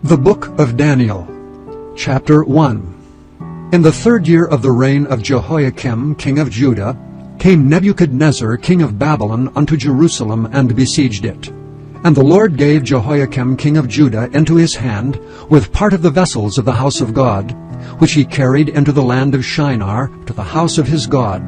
The Book of Daniel, Chapter 1. In the 3rd year of the reign of Jehoiakim king of Judah, came Nebuchadnezzar king of Babylon unto Jerusalem, and besieged it. And the Lord gave Jehoiakim king of Judah into his hand, with part of the vessels of the house of God, which he carried into the land of Shinar, to the house of his God.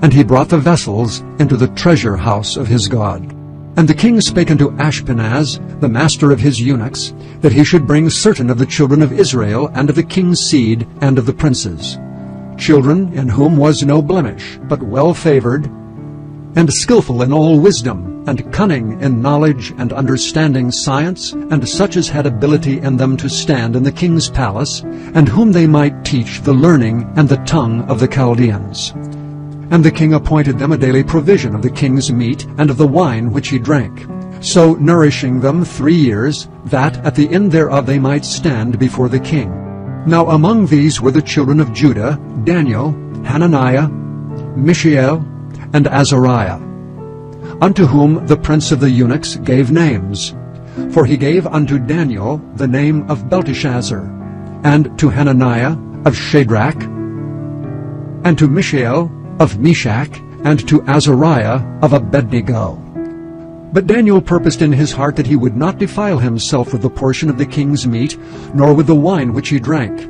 And he brought the vessels into the treasure house of his God. And the king spake unto Ashpenaz, the master of his eunuchs, that he should bring certain of the children of Israel, and of the king's seed, and of the princes, children in whom was no blemish, but well-favored, and skillful in all wisdom, and cunning in knowledge and understanding science, and such as had ability in them to stand in the king's palace, and whom they might teach the learning and the tongue of the Chaldeans. And the king appointed them a daily provision of the king's meat and of the wine which he drank, so nourishing them 3 years, that at the end thereof they might stand before the king. Now among these were the children of Judah, Daniel, Hananiah, Mishael, and Azariah, unto whom the prince of the eunuchs gave names. For he gave unto Daniel the name of Belteshazzar, and to Hananiah of Shadrach, and to Mishael of Meshach, and to Azariah of Abednego. But Daniel purposed in his heart that he would not defile himself with the portion of the king's meat, nor with the wine which he drank.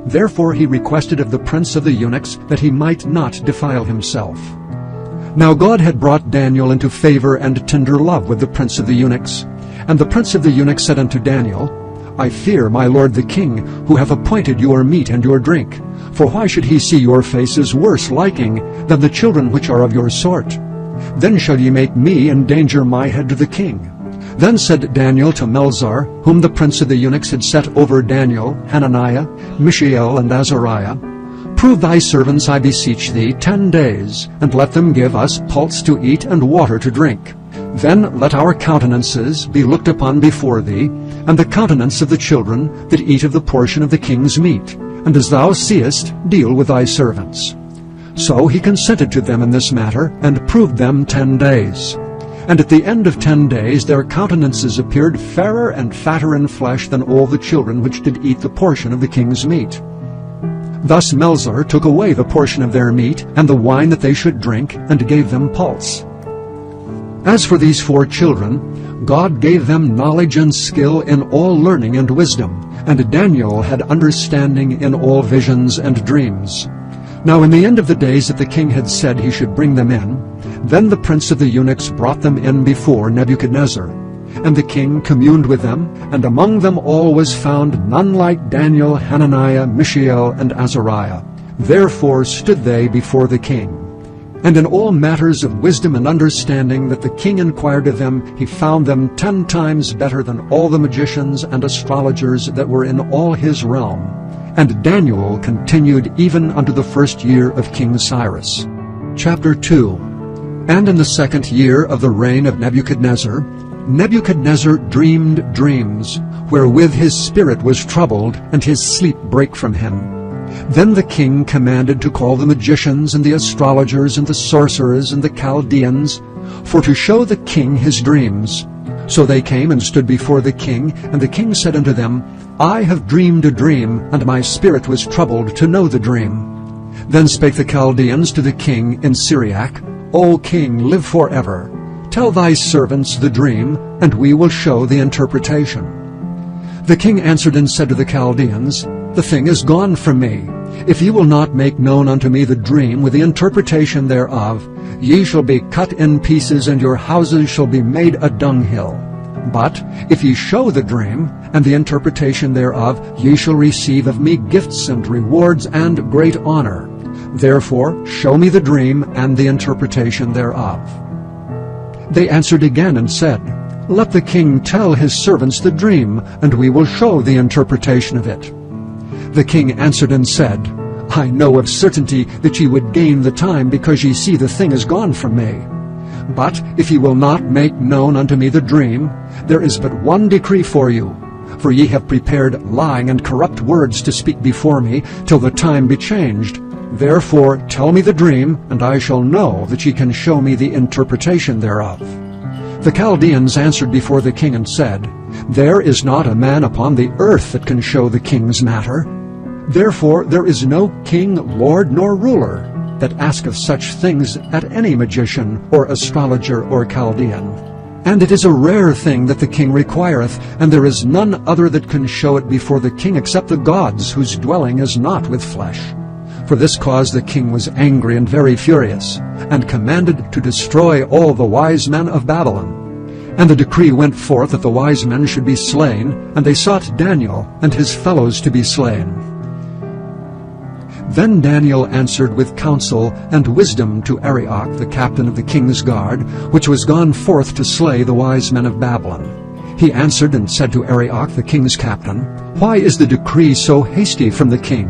Therefore he requested of the prince of the eunuchs that he might not defile himself. Now God had brought Daniel into favor and tender love with the prince of the eunuchs. And the prince of the eunuchs said unto Daniel, I fear my lord the king, who hath appointed your meat and your drink. For why should he see your faces worse liking than the children which are of your sort? Then shall ye make me endanger my head to the king. Then said Daniel to Melzar, whom the prince of the eunuchs had set over Daniel, Hananiah, Mishael, and Azariah, Prove thy servants, I beseech thee, 10 days, and let them give us pulse to eat and water to drink. Then let our countenances be looked upon before thee, and the countenance of the children that eat of the portion of the king's meat. And as thou seest, deal with thy servants. So he consented to them in this matter, and proved them 10 days. And at the end of 10 days their countenances appeared fairer and fatter in flesh than all the children which did eat the portion of the king's meat. Thus Melzar took away the portion of their meat, and the wine that they should drink, and gave them pulse. As for these 4 children, God gave them knowledge and skill in all learning and wisdom, and Daniel had understanding in all visions and dreams. Now in the end of the days that the king had said he should bring them in, then the prince of the eunuchs brought them in before Nebuchadnezzar. And the king communed with them, and among them all was found none like Daniel, Hananiah, Mishael, and Azariah. Therefore stood they before the king. And in all matters of wisdom and understanding that the king inquired of them, he found them 10 times better than all the magicians and astrologers that were in all his realm. And Daniel continued even unto the 1st year of King Cyrus. Chapter 2. And in the 2nd year of the reign of Nebuchadnezzar, Nebuchadnezzar dreamed dreams, wherewith his spirit was troubled, and his sleep brake from him. Then the king commanded to call the magicians and the astrologers and the sorcerers and the Chaldeans, for to show the king his dreams. So they came and stood before the king, and the king said unto them, I have dreamed a dream, and my spirit was troubled to know the dream. Then spake the Chaldeans to the king in Syriac, O king, live forever. Tell thy servants the dream, and we will show the interpretation. The king answered and said to the Chaldeans, The thing is gone from me. If ye will not make known unto me the dream with the interpretation thereof, ye shall be cut in pieces, and your houses shall be made a dunghill. But if ye show the dream, and the interpretation thereof, ye shall receive of me gifts and rewards and great honor. Therefore show me the dream and the interpretation thereof. They answered again and said, Let the king tell his servants the dream, and we will show the interpretation of it. The king answered and said, I know of certainty that ye would gain the time, because ye see the thing is gone from me. But if ye will not make known unto me the dream, there is but one decree for you. For ye have prepared lying and corrupt words to speak before me, till the time be changed. Therefore tell me the dream, and I shall know that ye can show me the interpretation thereof. The Chaldeans answered before the king and said, There is not a man upon the earth that can show the king's matter. Therefore there is no king, lord, nor ruler that asketh such things at any magician, or astrologer, or Chaldean. And it is a rare thing that the king requireth, and there is none other that can show it before the king except the gods, whose dwelling is not with flesh. For this cause the king was angry and very furious, and commanded to destroy all the wise men of Babylon. And the decree went forth that the wise men should be slain, and they sought Daniel and his fellows to be slain. Then Daniel answered with counsel and wisdom to Arioch, the captain of the king's guard, which was gone forth to slay the wise men of Babylon. He answered and said to Arioch, the king's captain, Why is the decree so hasty from the king?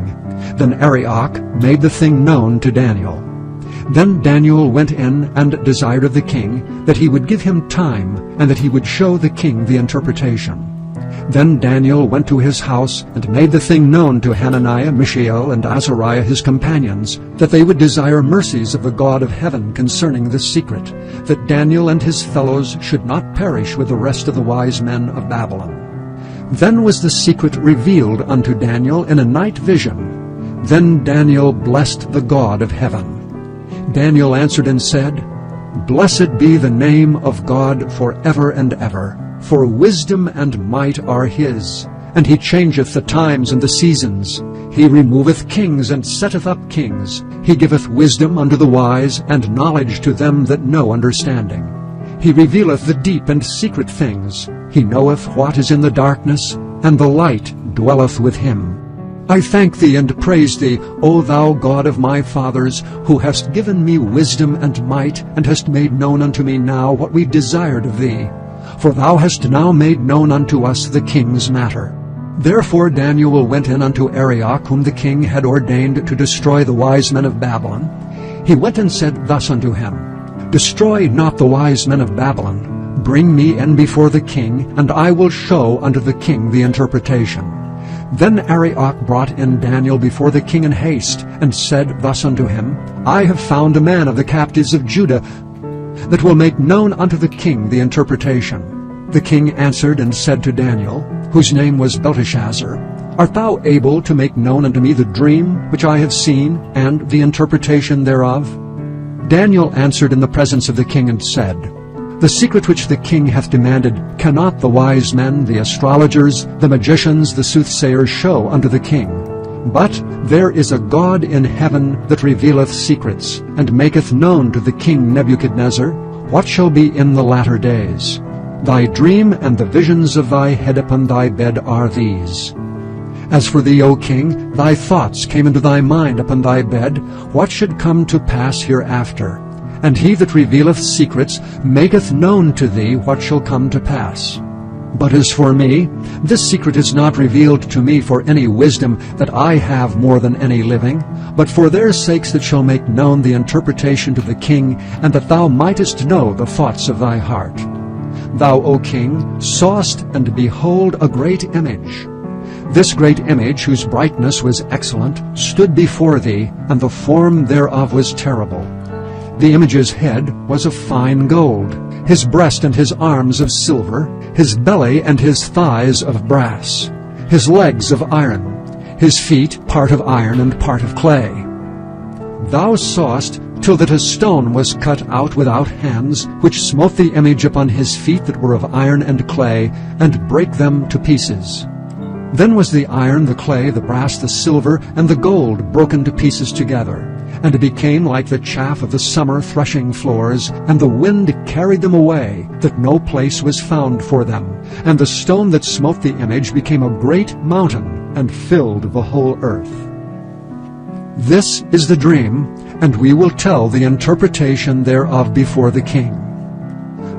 Then Arioch made the thing known to Daniel. Then Daniel went in and desired of the king that he would give him time, and that he would show the king the interpretation. Then Daniel went to his house, and made the thing known to Hananiah, Mishael, and Azariah his companions, that they would desire mercies of the God of heaven concerning this secret, that Daniel and his fellows should not perish with the rest of the wise men of Babylon. Then was the secret revealed unto Daniel in a night vision. Then Daniel blessed the God of heaven. Daniel answered and said, Blessed be the name of God for ever and ever, for wisdom and might are his, and he changeth the times and the seasons. He removeth kings and setteth up kings. He giveth wisdom unto the wise, and knowledge to them that know understanding. He revealeth the deep and secret things. He knoweth what is in the darkness, and the light dwelleth with him. I thank thee and praise thee, O thou God of my fathers, who hast given me wisdom and might, and hast made known unto me now what we desired of thee. For thou hast now made known unto us the king's matter. Therefore Daniel went in unto Arioch, whom the king had ordained to destroy the wise men of Babylon. He went and said thus unto him, Destroy not the wise men of Babylon. Bring me in before the king, and I will show unto the king the interpretation. Then Arioch brought in Daniel before the king in haste, and said thus unto him, I have found a man of the captives of Judah, that will make known unto the king the interpretation. The king answered and said to Daniel, whose name was Belteshazzar, Art thou able to make known unto me the dream which I have seen, and the interpretation thereof? Daniel answered in the presence of the king and said, The secret which the king hath demanded cannot the wise men, the astrologers, the magicians, the soothsayers show unto the king. But there is a God in heaven that revealeth secrets, and maketh known to the king Nebuchadnezzar what shall be in the latter days. Thy dream and the visions of thy head upon thy bed are these. As for thee, O king, thy thoughts came into thy mind upon thy bed, what should come to pass hereafter. And he that revealeth secrets maketh known to thee what shall come to pass. But as for me, this secret is not revealed to me for any wisdom that I have more than any living, but for their sakes that shall make known the interpretation to the king, and that thou mightest know the thoughts of thy heart. Thou, O king, sawest, and behold, a great image. This great image, whose brightness was excellent, stood before thee, and the form thereof was terrible. The image's head was of fine gold, his breast and his arms of silver, his belly and his thighs of brass, his legs of iron, his feet part of iron and part of clay. Thou sawest till that a stone was cut out without hands, which smote the image upon his feet that were of iron and clay, and brake them to pieces. Then was the iron, the clay, the brass, the silver, and the gold broken to pieces together, and it became like the chaff of the summer threshing floors, and the wind carried them away, that no place was found for them. And the stone that smote the image became a great mountain, and filled the whole earth. This is the dream, and we will tell the interpretation thereof before the king.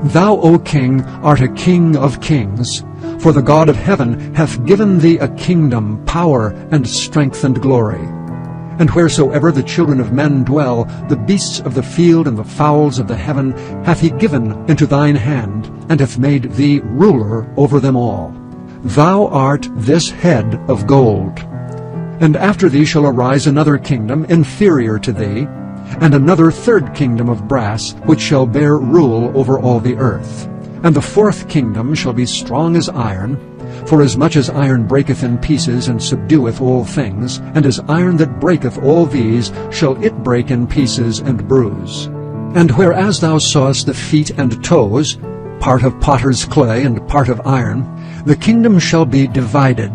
Thou, O king, art a king of kings, for the God of heaven hath given thee a kingdom, power, and strength, and glory. And wheresoever the children of men dwell, the beasts of the field and the fowls of the heaven hath he given into thine hand, and hath made thee ruler over them all. Thou art this head of gold. And after thee shall arise another kingdom inferior to thee, and another third kingdom of brass, which shall bear rule over all the earth. And the fourth kingdom shall be strong as iron, forasmuch as iron breaketh in pieces and subdueth all things, and as iron that breaketh all these shall it break in pieces and bruise. And whereas thou sawest the feet and toes, part of potter's clay and part of iron, the kingdom shall be divided.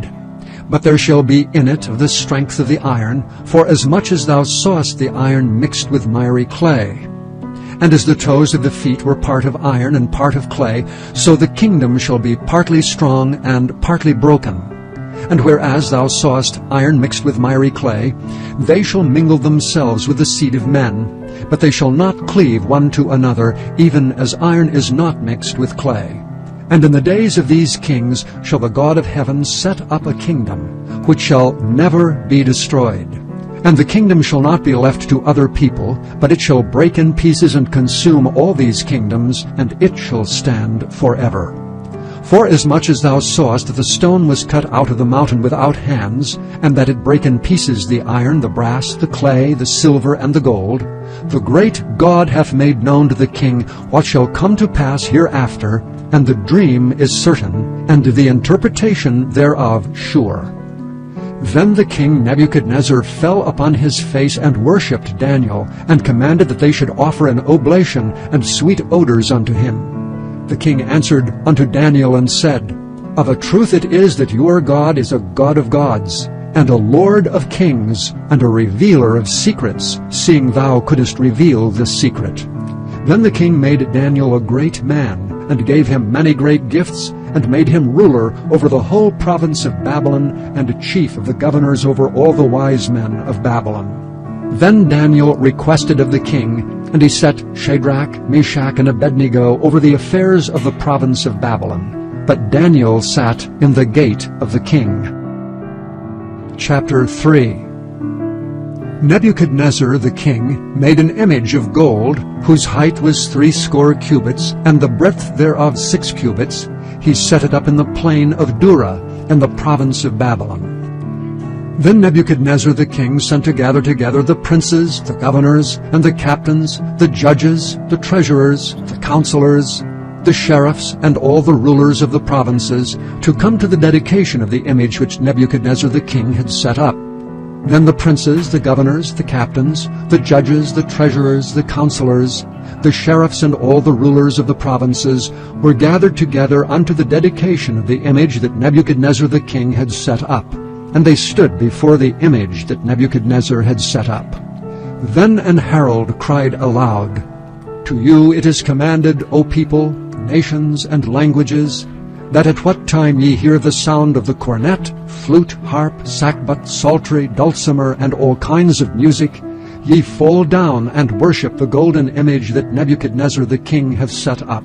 But there shall be in it of the strength of the iron, forasmuch as thou sawest the iron mixed with miry clay. And as the toes of the feet were part of iron and part of clay, so the kingdom shall be partly strong and partly broken. And whereas thou sawest iron mixed with miry clay, they shall mingle themselves with the seed of men, but they shall not cleave one to another, even as iron is not mixed with clay. And in the days of these kings shall the God of heaven set up a kingdom, which shall never be destroyed. And the kingdom shall not be left to other people, but it shall break in pieces and consume all these kingdoms, and it shall stand forever. Forasmuch as thou sawest that the stone was cut out of the mountain without hands, and that it brake in pieces the iron, the brass, the clay, the silver, and the gold, the great God hath made known to the king what shall come to pass hereafter, and the dream is certain, and the interpretation thereof sure. Then the king Nebuchadnezzar fell upon his face and worshipped Daniel, and commanded that they should offer an oblation and sweet odors unto him. The king answered unto Daniel and said, Of a truth it is that your God is a God of gods, and a Lord of kings, and a revealer of secrets, seeing thou couldest reveal this secret. Then the king made Daniel a great man, and gave him many great gifts, and made him ruler over the whole province of Babylon, and chief of the governors over all the wise men of Babylon. Then Daniel requested of the king, and he set Shadrach, Meshach, and Abednego over the affairs of the province of Babylon. But Daniel sat in the gate of the king. Chapter 3. Nebuchadnezzar the king made an image of gold, whose height was 60 cubits, and the breadth thereof 6 cubits. He set it up in the plain of Dura, in the province of Babylon. Then Nebuchadnezzar the king sent to gather together the princes, the governors, and the captains, the judges, the treasurers, the counselors, the sheriffs, and all the rulers of the provinces, to come to the dedication of the image which Nebuchadnezzar the king had set up. Then the princes, the governors, the captains, the judges, the treasurers, the counselors, the sheriffs, and all the rulers of the provinces were gathered together unto the dedication of the image that Nebuchadnezzar the king had set up. And they stood before the image that Nebuchadnezzar had set up. Then an herald cried aloud, To you it is commanded, O people, nations, and languages, that at what time ye hear the sound of the cornet, flute, harp, sackbut, psaltery, dulcimer, and all kinds of music, ye fall down and worship the golden image that Nebuchadnezzar the king hath set up.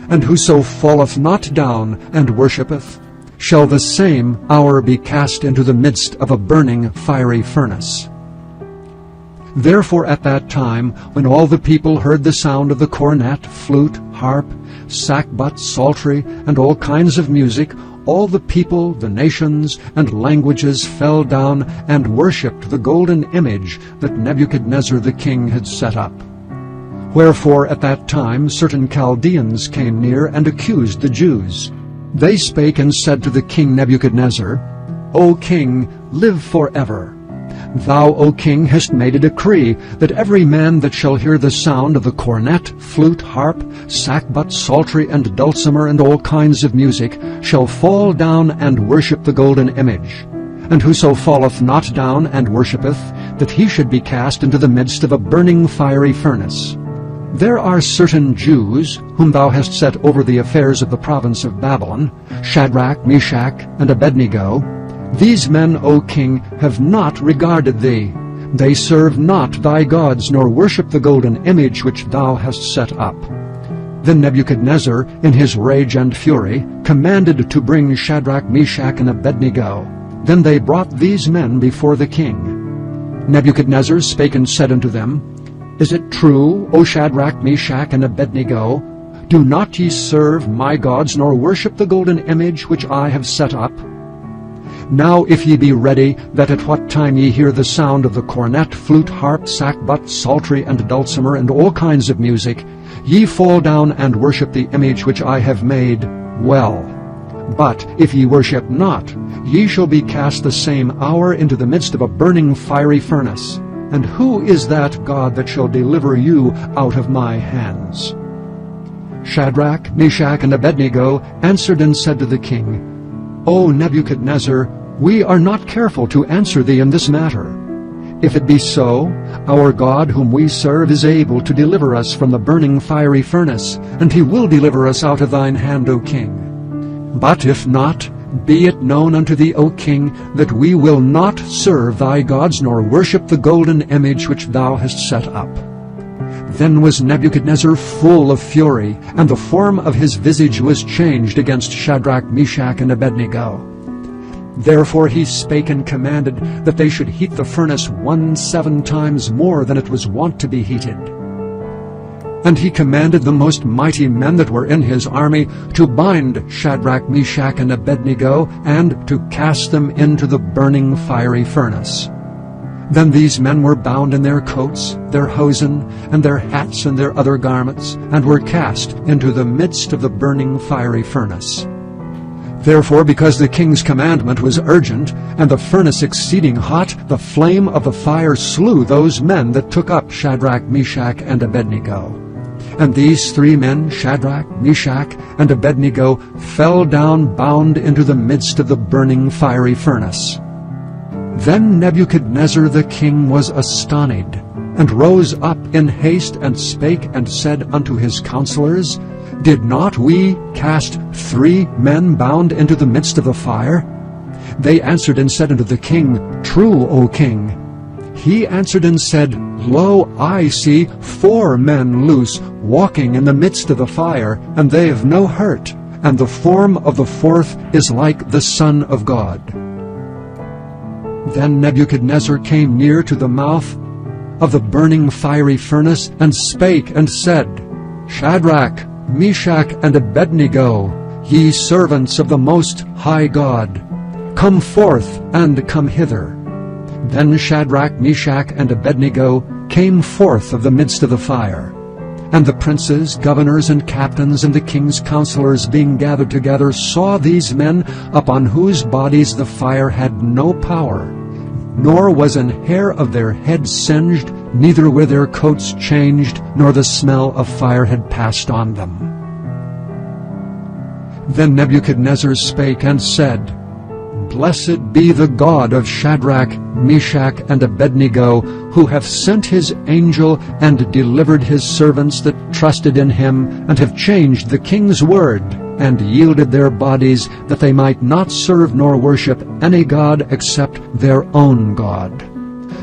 And whoso falleth not down and worshippeth, shall the same hour be cast into the midst of a burning fiery furnace. Therefore at that time, when all the people heard the sound of the cornet, flute, harp, sackbut, psaltery, and all kinds of music, all the people, the nations, and languages fell down and worshipped the golden image that Nebuchadnezzar the king had set up. Wherefore at that time certain Chaldeans came near and accused the Jews. They spake and said to the king Nebuchadnezzar, O king, live forever. Thou, O king, hast made a decree that every man that shall hear the sound of the cornet, flute, harp, sackbut, psaltery, and dulcimer, and all kinds of music, shall fall down and worship the golden image. And whoso falleth not down and worshippeth, that he should be cast into the midst of a burning fiery furnace. There are certain Jews, whom thou hast set over the affairs of the province of Babylon, Shadrach, Meshach, and Abednego. These men, O king, have not regarded thee. They serve not thy gods, nor worship the golden image which thou hast set up. Then Nebuchadnezzar, in his rage and fury, commanded to bring Shadrach, Meshach, and Abednego. Then they brought these men before the king. Nebuchadnezzar spake and said unto them, Is it true, O Shadrach, Meshach, and Abednego? Do not ye serve my gods, nor worship the golden image which I have set up? Now if ye be ready, that at what time ye hear the sound of the cornet, flute, harp, sackbut, psaltery, and dulcimer, and all kinds of music, Ye fall down and worship the image which I have made, well. But if ye worship not, ye shall be cast the same hour into the midst of a burning fiery furnace. And who is that God that shall deliver you out of my hands? Shadrach, Meshach, and Abednego answered and said to the king, O Nebuchadnezzar, we are not careful to answer thee in this matter. If it be so, our God whom we serve is able to deliver us from the burning fiery furnace, and he will deliver us out of thine hand, O king. But if not, be it known unto thee, O king, that we will not serve thy gods, nor worship the golden image which thou hast set up. Then was Nebuchadnezzar full of fury, and the form of his visage was changed against Shadrach, Meshach, and Abednego. Therefore he spake and commanded that they should heat the furnace 17 times more than it was wont to be heated. And he commanded the most mighty men that were in his army to bind Shadrach, Meshach, and Abednego, and to cast them into the burning fiery furnace. Then these men were bound in their coats, their hosen, and their hats, and their other garments, and were cast into the midst of the burning fiery furnace. Therefore, because the king's commandment was urgent, and the furnace exceeding hot, the flame of the fire slew those men that took up Shadrach, Meshach, and Abednego. And these 3 men, Shadrach, Meshach, and Abednego, fell down bound into the midst of the burning fiery furnace. Then Nebuchadnezzar the king was astonied, and rose up in haste, and spake and said unto his counselors, Did not we cast 3 men bound into the midst of the fire? They answered and said unto the king, True, O king. He answered and said, Lo, I see 4 men loose, walking in the midst of the fire, and they have no hurt, and the form of the 4th is like the Son of God. Then Nebuchadnezzar came near to the mouth of the burning fiery furnace, and spake and said, Shadrach, Meshach, and Abednego, ye servants of the Most High God, come forth and come hither. Then Shadrach, Meshach, and Abednego came forth of the midst of the fire. And the princes, governors, and captains, and the king's counselors, being gathered together, saw these men, upon whose bodies the fire had no power, nor was an hair of their head singed, neither were their coats changed, nor the smell of fire had passed on them. Then Nebuchadnezzar spake and said, Blessed be the God of Shadrach, Meshach, and Abednego, who hath sent his angel and delivered his servants that trusted in him, and have changed the king's word, and yielded their bodies, that they might not serve nor worship any god except their own God.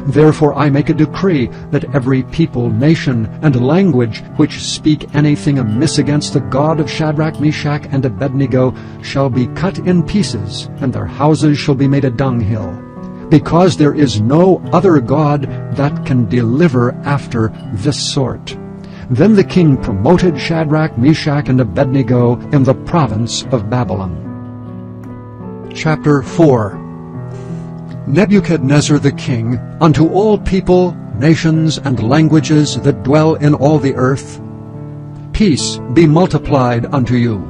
Therefore I make a decree that every people, nation, and language which speak anything amiss against the God of Shadrach, Meshach, and Abednego shall be cut in pieces, and their houses shall be made a dunghill, because there is no other God that can deliver after this sort. Then the king promoted Shadrach, Meshach, and Abednego in the province of Babylon. Chapter 4. Nebuchadnezzar the king, unto all people, nations, and languages that dwell in all the earth, Peace be multiplied unto you.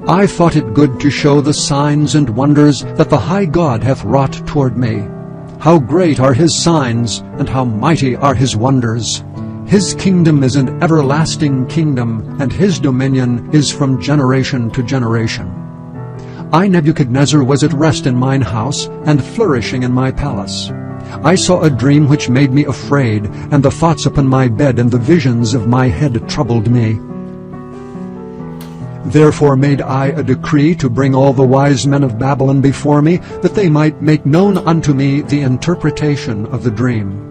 I thought it good to show the signs and wonders that the high God hath wrought toward me. How great are his signs, and how mighty are his wonders! His kingdom is an everlasting kingdom, and his dominion is from generation to generation. I, Nebuchadnezzar, was at rest in mine house, and flourishing in my palace. I saw a dream which made me afraid, and the thoughts upon my bed and the visions of my head troubled me. Therefore made I a decree to bring all the wise men of Babylon before me, that they might make known unto me the interpretation of the dream.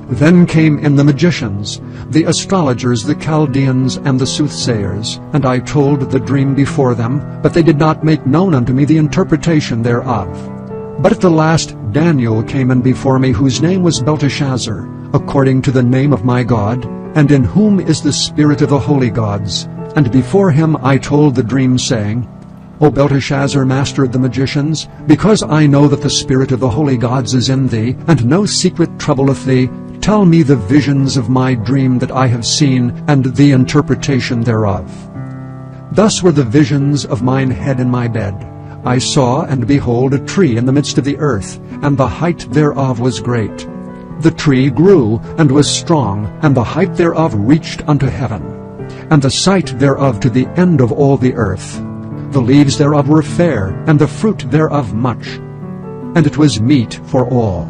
Then came in the magicians, the astrologers, the Chaldeans, and the soothsayers, and I told the dream before them, but they did not make known unto me the interpretation thereof. But at the last Daniel came in before me, whose name was Belteshazzar, according to the name of my God, and in whom is the spirit of the holy gods. And before him I told the dream, saying, O Belteshazzar, master of the magicians, because I know that the spirit of the holy gods is in thee, and no secret troubleth thee, tell me the visions of my dream that I have seen, and the interpretation thereof. Thus were the visions of mine head in my bed. I saw, and behold, a tree in the midst of the earth, and the height thereof was great. The tree grew, and was strong, and the height thereof reached unto heaven, and the sight thereof to the end of all the earth. The leaves thereof were fair, and the fruit thereof much, and it was meat for all.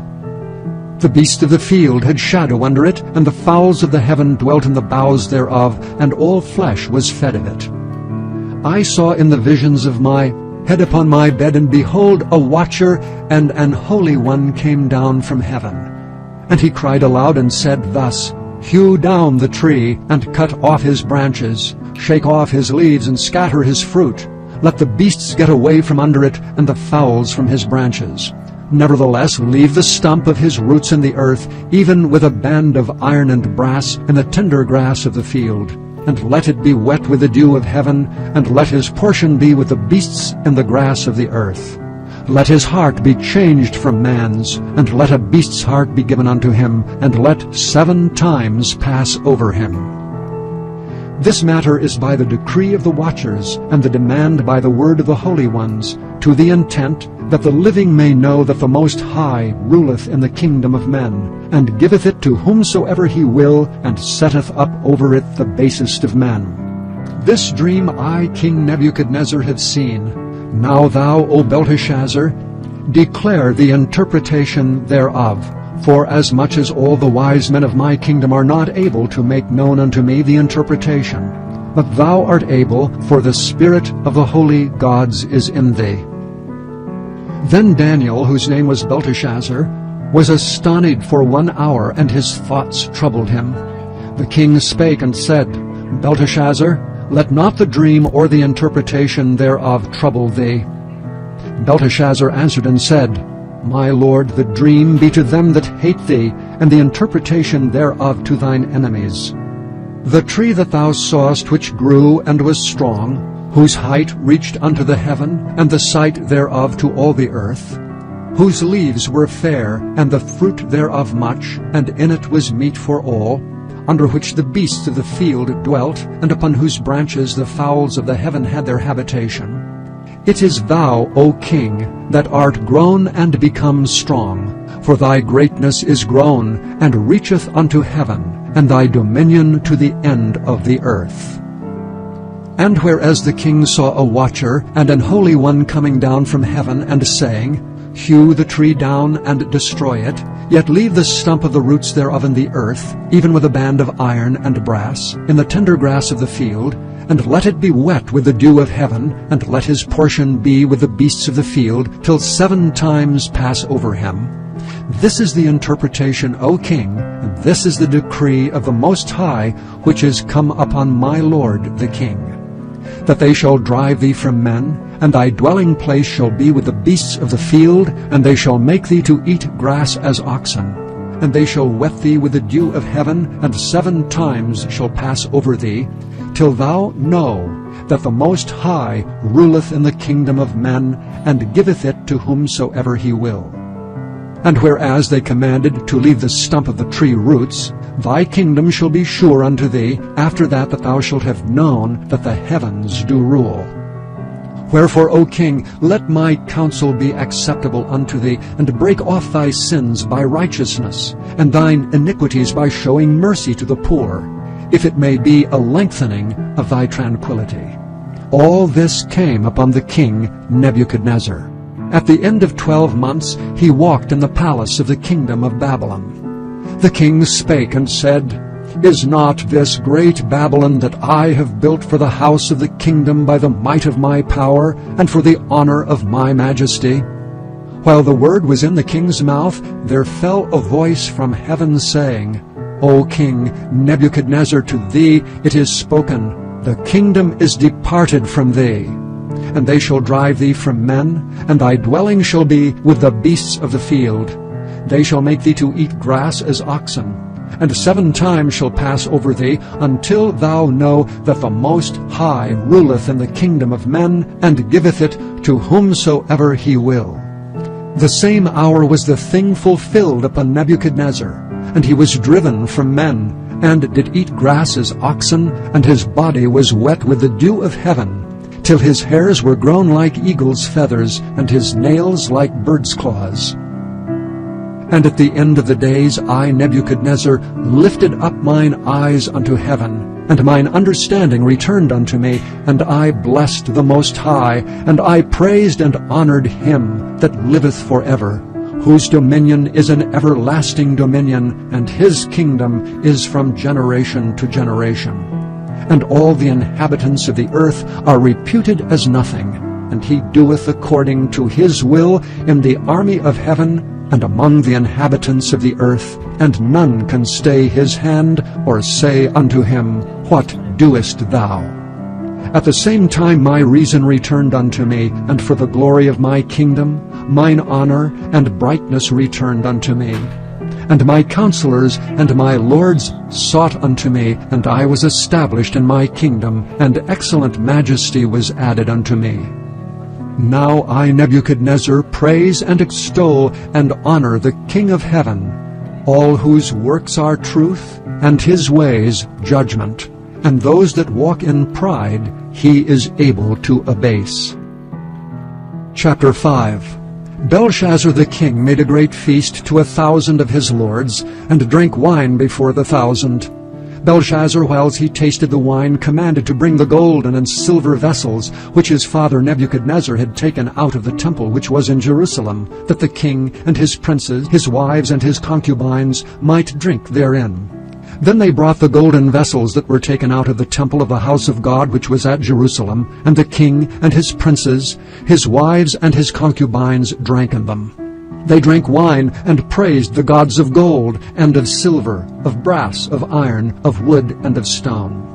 The beasts of the field had shadow under it, and the fowls of the heaven dwelt in the boughs thereof, and all flesh was fed of it. I saw in the visions of my head upon my bed, and behold, a watcher and an holy one came down from heaven. And he cried aloud and said thus, Hew down the tree, and cut off his branches, shake off his leaves, and scatter his fruit. Let the beasts get away from under it, and the fowls from his branches. Nevertheless, leave the stump of his roots in the earth, even with a band of iron and brass, in the tender grass of the field. And let it be wet with the dew of heaven, and let his portion be with the beasts in the grass of the earth. Let his heart be changed from man's, and let a beast's heart be given unto him, and let 7 times pass over him. This matter is by the decree of the watchers, and the demand by the word of the holy ones, to the intent that the living may know that the Most High ruleth in the kingdom of men, and giveth it to whomsoever he will, and setteth up over it the basest of men. This dream I, King Nebuchadnezzar, have seen. Now thou, O Belteshazzar, declare the interpretation thereof, for as much as all the wise men of my kingdom are not able to make known unto me the interpretation. But thou art able, for the spirit of the holy gods is in thee. Then Daniel, whose name was Belteshazzar, was astonied for 1 hour, and his thoughts troubled him. The king spake and said, Belteshazzar, let not the dream or the interpretation thereof trouble thee. Belteshazzar answered and said, My lord, the dream be to them that hate thee, and the interpretation thereof to thine enemies. The tree that thou sawest, which grew and was strong, whose height reached unto the heaven, and the sight thereof to all the earth, whose leaves were fair, and the fruit thereof much, and in it was meat for all, under which the beasts of the field dwelt, and upon whose branches the fowls of the heaven had their habitation. It is thou, O king, that art grown and become strong, for thy greatness is grown, and reacheth unto heaven, and thy dominion to the end of the earth. And whereas the king saw a watcher and an holy one coming down from heaven, and saying, Hew the tree down and destroy it, yet leave the stump of the roots thereof in the earth, even with a band of iron and brass, in the tender grass of the field, and let it be wet with the dew of heaven, and let his portion be with the beasts of the field, till 7 times pass over him. This is the interpretation, O king, and this is the decree of the Most High, which is come upon my lord the king. That they shall drive thee from men, and thy dwelling place shall be with the beasts of the field, and they shall make thee to eat grass as oxen. And they shall wet thee with the dew of heaven, and 7 times shall pass over thee, till thou know that the Most High ruleth in the kingdom of men, and giveth it to whomsoever he will. And whereas they commanded to leave the stump of the tree roots, thy kingdom shall be sure unto thee, after that thou shalt have known that the heavens do rule. Wherefore, O king, let my counsel be acceptable unto thee, and break off thy sins by righteousness, and thine iniquities by showing mercy to the poor, if it may be a lengthening of thy tranquility. All this came upon the king Nebuchadnezzar. At the end of 12 months he walked in the palace of the kingdom of Babylon. The king spake and said, Is not this great Babylon that I have built for the house of the kingdom by the might of my power, and for the honor of my majesty? While the word was in the king's mouth, there fell a voice from heaven saying, O king Nebuchadnezzar, to thee it is spoken, The kingdom is departed from thee. And they shall drive thee from men, and thy dwelling shall be with the beasts of the field. They shall make thee to eat grass as oxen, and 7 times shall pass over thee, until thou know that the Most High ruleth in the kingdom of men, and giveth it to whomsoever he will. The same hour was the thing fulfilled upon Nebuchadnezzar. and he was driven from men, and did eat grass as oxen, and his body was wet with the dew of heaven, till his hairs were grown like eagle's feathers, and his nails like bird's claws. And at the end of the days I, Nebuchadnezzar, lifted up mine eyes unto heaven, and mine understanding returned unto me, and I blessed the Most High, and I praised and honored him that liveth forever, whose dominion is an everlasting dominion, and his kingdom is from generation to generation. And all the inhabitants of the earth are reputed as nothing, and he doeth according to his will in the army of heaven, and among the inhabitants of the earth, and none can stay his hand, or say unto him, What doest thou? At the same time my reason returned unto me, and for the glory of my kingdom, mine honor and brightness returned unto me. And my counselors and my lords sought unto me, and I was established in my kingdom, and excellent majesty was added unto me. Now I, Nebuchadnezzar, praise and extol and honor the King of heaven, all whose works are truth, and his ways judgment, and those that walk in pride he is able to abase. Chapter 5. Belshazzar the king made a great feast to 1,000 of his lords, and drank wine before the 1,000. Belshazzar, whiles he tasted the wine, commanded to bring the golden and silver vessels, which his father Nebuchadnezzar had taken out of the temple which was in Jerusalem, that the king and his princes, his wives and his concubines, might drink therein. Then they brought the golden vessels that were taken out of the temple of the house of God which was at Jerusalem, and the king and his princes, his wives and his concubines drank in them. They drank wine and praised the gods of gold and of silver, of brass, of iron, of wood, and of stone.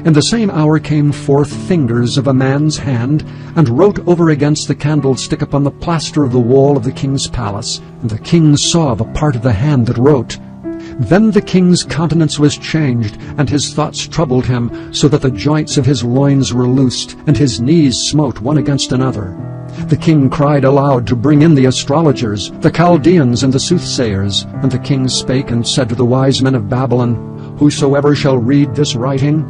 In the same hour came forth fingers of a man's hand, and wrote over against the candlestick upon the plaster of the wall of the king's palace. And the king saw the part of the hand that wrote. Then the king's countenance was changed, and his thoughts troubled him, so that the joints of his loins were loosed, and his knees smote one against another. The king cried aloud to bring in the astrologers, the Chaldeans, and the soothsayers. And the king spake and said to the wise men of Babylon, Whosoever shall read this writing,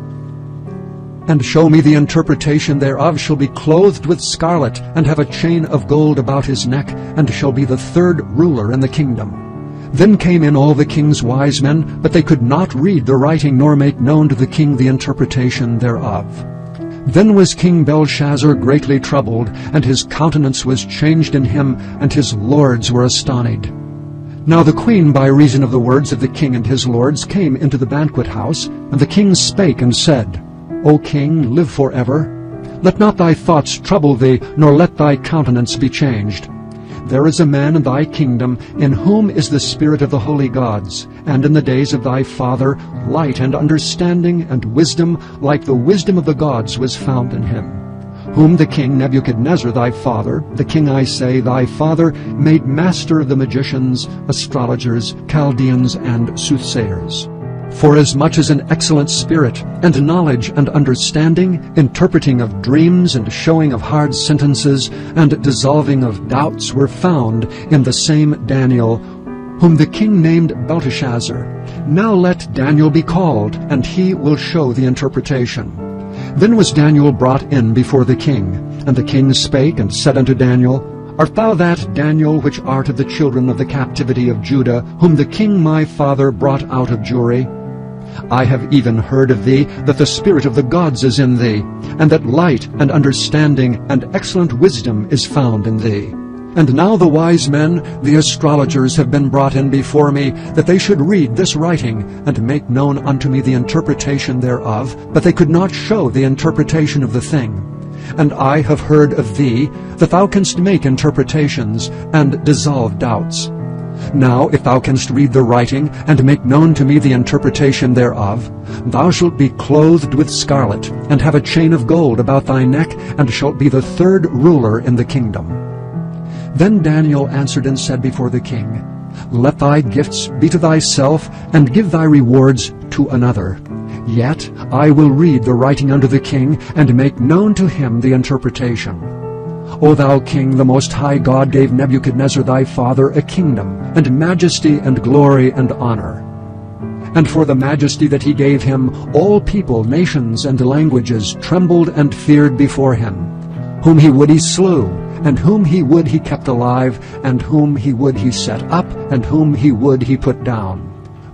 and show me the interpretation thereof, shall be clothed with scarlet, and have a chain of gold about his neck, and shall be the third ruler in the kingdom. Then came in all the king's wise men, but they could not read the writing, nor make known to the king the interpretation thereof. Then was King Belshazzar greatly troubled, and his countenance was changed in him, and his lords were astonied. Now the queen, by reason of the words of the king and his lords, came into the banquet house, and the king spake and said, O king, live forever. Let not thy thoughts trouble thee, nor let thy countenance be changed. There is a man in thy kingdom, in whom is the spirit of the holy gods, and in the days of thy father light and understanding and wisdom, like the wisdom of the gods, was found in him, whom the king Nebuchadnezzar thy father, the king, I say, thy father, made master of the magicians, astrologers, Chaldeans, and soothsayers. Forasmuch as an excellent spirit, and knowledge and understanding, interpreting of dreams, and showing of hard sentences, and dissolving of doubts were found in the same Daniel, whom the king named Belteshazzar. Now let Daniel be called, and he will show the interpretation. Then was Daniel brought in before the king. And the king spake and said unto Daniel, Art thou that Daniel which art of the children of the captivity of Judah, whom the king my father brought out of Jewry? I have even heard of thee that the spirit of the gods is in thee, and that light and understanding and excellent wisdom is found in thee. And now the wise men, the astrologers, have been brought in before me, that they should read this writing, and make known unto me the interpretation thereof, but they could not show the interpretation of the thing. And I have heard of thee, that thou canst make interpretations, and dissolve doubts. Now if thou canst read the writing, and make known to me the interpretation thereof, thou shalt be clothed with scarlet, and have a chain of gold about thy neck, and shalt be the third ruler in the kingdom. Then Daniel answered and said before the king, Let thy gifts be to thyself, and give thy rewards to another. Yet I will read the writing unto the king, and make known to him the interpretation. O thou king, the most high God gave Nebuchadnezzar thy father a kingdom, and majesty, and glory, and honor. and for the majesty that he gave him, all people, nations, and languages trembled and feared before him. Whom he would he slew, and whom he would he kept alive, and whom he would he set up, and whom he would he put down.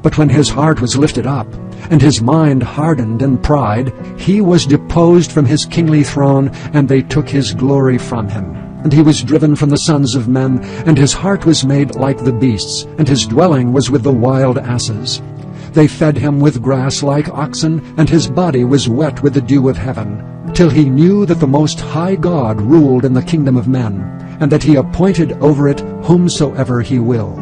But when his heart was lifted up, and his mind hardened in pride, he was deposed from his kingly throne, and they took his glory from him. And he was driven from the sons of men, and his heart was made like the beasts, and his dwelling was with the wild asses. They fed him with grass like oxen, and his body was wet with the dew of heaven, till he knew that the Most High God ruled in the kingdom of men, and that he appointed over it whomsoever he will.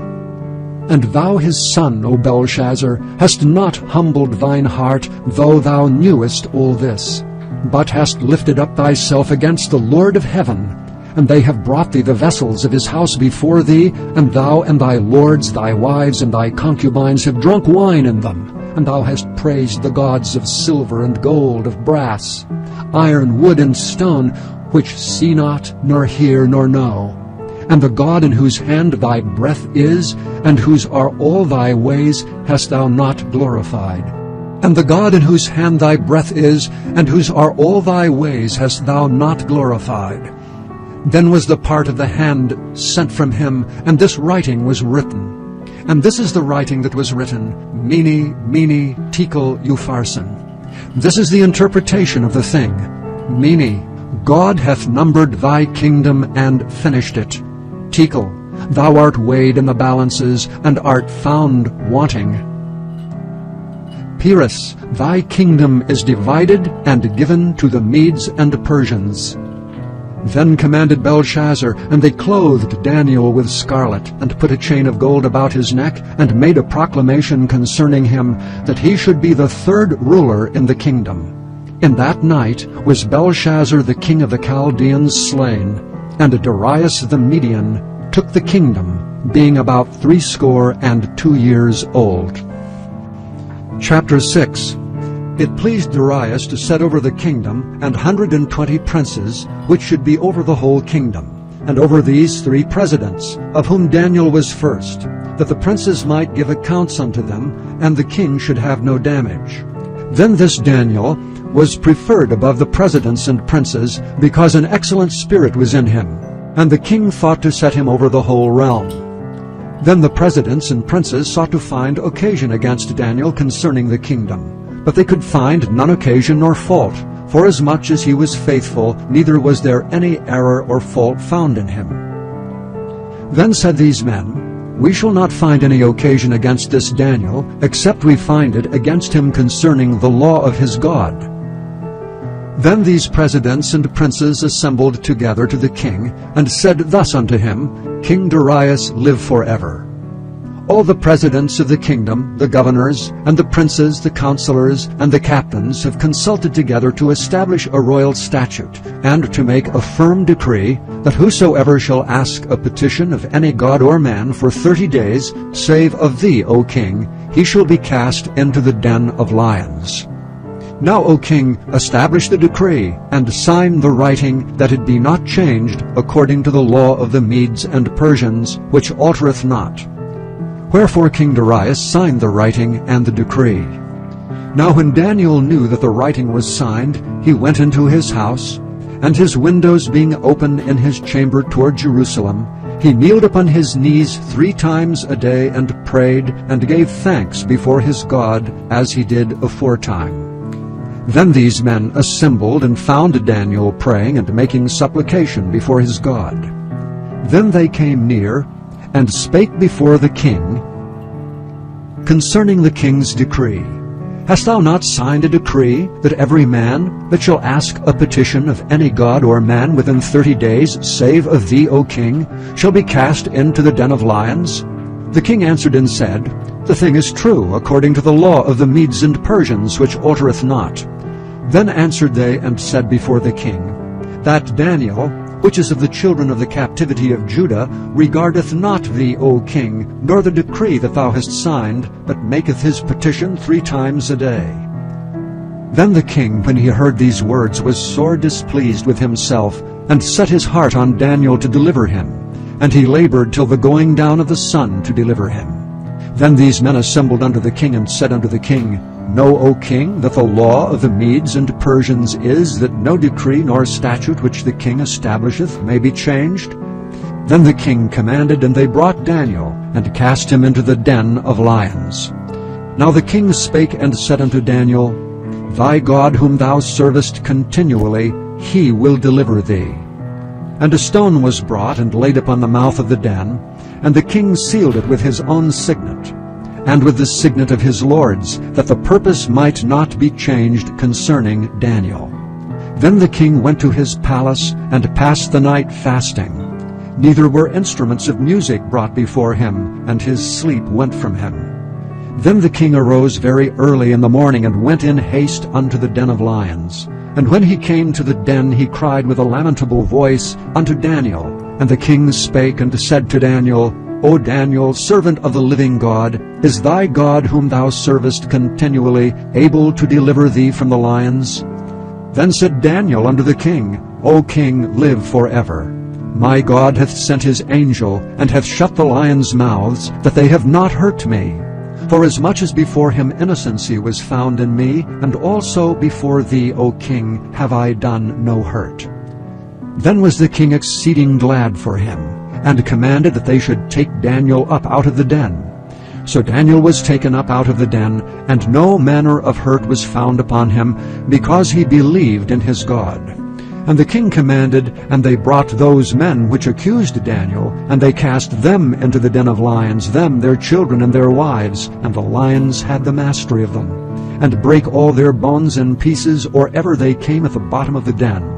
And thou his son, O Belshazzar, hast not humbled thine heart, though thou knewest all this, but hast lifted up thyself against the Lord of heaven. And they have brought thee the vessels of his house before thee, and thou and thy lords, thy wives, and thy concubines have drunk wine in them. And thou hast praised the gods of silver and gold, of brass, iron, wood, and stone, which see not, nor hear, nor know. And the God in whose hand thy breath is, and whose are all thy ways, hast thou not glorified. And the God in whose hand thy breath is, and whose are all thy ways, hast thou not glorified. Then was the part of the hand sent from him, and this writing was written. And this is the writing that was written, Mene, Mene, Tekel, Upharsin. This is the interpretation of the thing. Mene, God hath numbered thy kingdom and finished it. Tekel, thou art weighed in the balances, and art found wanting. Peres, thy kingdom is divided and given to the Medes and Persians. Then commanded Belshazzar, and they clothed Daniel with scarlet, and put a chain of gold about his neck, and made a proclamation concerning him, that he should be the third ruler in the kingdom. In that night was Belshazzar the king of the Chaldeans slain, and Darius the Median took the kingdom, being about 62 years old. Chapter 6. It pleased Darius to set over the kingdom 120 princes, which should be over the whole kingdom, and over these 3 presidents, of whom Daniel was first, that the princes might give accounts unto them, and the king should have no damage. Then this Daniel was preferred above the presidents and princes, because an excellent spirit was in him, and the king thought to set him over the whole realm. Then the presidents and princes sought to find occasion against Daniel concerning the kingdom. But they could find none occasion nor fault, forasmuch as he was faithful, neither was there any error or fault found in him. Then said these men, We shall not find any occasion against this Daniel, except we find it against him concerning the law of his God. Then these presidents and princes assembled together to the king, and said thus unto him, King Darius, live forever. All the presidents of the kingdom, the governors, and the princes, the counselors, and the captains have consulted together to establish a royal statute, and to make a firm decree, that whosoever shall ask a petition of any god or man for 30 days, save of thee, O king, he shall be cast into the den of lions. Now, O king, establish the decree, and sign the writing, that it be not changed according to the law of the Medes and Persians, which altereth not. Wherefore King Darius signed the writing and the decree. Now when Daniel knew that the writing was signed, he went into his house, and his windows being open in his chamber toward Jerusalem, he kneeled upon his knees 3 times a day, and prayed, and gave thanks before his God, as he did aforetime. Then these men assembled, and found Daniel praying and making supplication before his God. Then they came near, and spake before the king concerning the king's decree. Hast thou not signed a decree, that every man that shall ask a petition of any god or man within 30 days, save of thee, O king, shall be cast into the den of lions? The king answered and said, The thing is true, according to the law of the Medes and Persians, which altereth not. Then answered they and said before the king, That Daniel, which is of the children of the captivity of Judah, regardeth not thee, O king, nor the decree that thou hast signed, but maketh his petition 3 times a day. Then the king, when he heard these words, was sore displeased with himself, and set his heart on Daniel to deliver him. And he labored till the going down of the sun to deliver him. Then these men assembled unto the king, and said unto the king, Know, O king, that the law of the Medes and Persians is, that no decree nor statute which the king establisheth may be changed. Then the king commanded, and they brought Daniel, and cast him into the den of lions. Now the king spake and said unto Daniel, Thy God whom thou servest continually, he will deliver thee. And a stone was brought, and laid upon the mouth of the den, and the king sealed it with his own signet, and with the signet of his lords, that the purpose might not be changed concerning Daniel. Then the king went to his palace, and passed the night fasting. Neither were instruments of music brought before him, and his sleep went from him. Then the king arose very early in the morning, and went in haste unto the den of lions. And when he came to the den, he cried with a lamentable voice unto Daniel. And the king spake and said to Daniel, O Daniel, servant of the living God, is thy God whom thou servest continually able to deliver thee from the lions? Then said Daniel unto the king, O king, live forever. My God hath sent his angel, and hath shut the lions' mouths, that they have not hurt me. Forasmuch as before him innocency was found in me, and also before thee, O king, have I done no hurt. Then was the king exceeding glad for him, and commanded that they should take Daniel up out of the den. So Daniel was taken up out of the den, and no manner of hurt was found upon him, because he believed in his God. And the king commanded, and they brought those men which accused Daniel, and they cast them into the den of lions, them, their children, and their wives, and the lions had the mastery of them, and brake all their bones in pieces, or ever they came at the bottom of the den.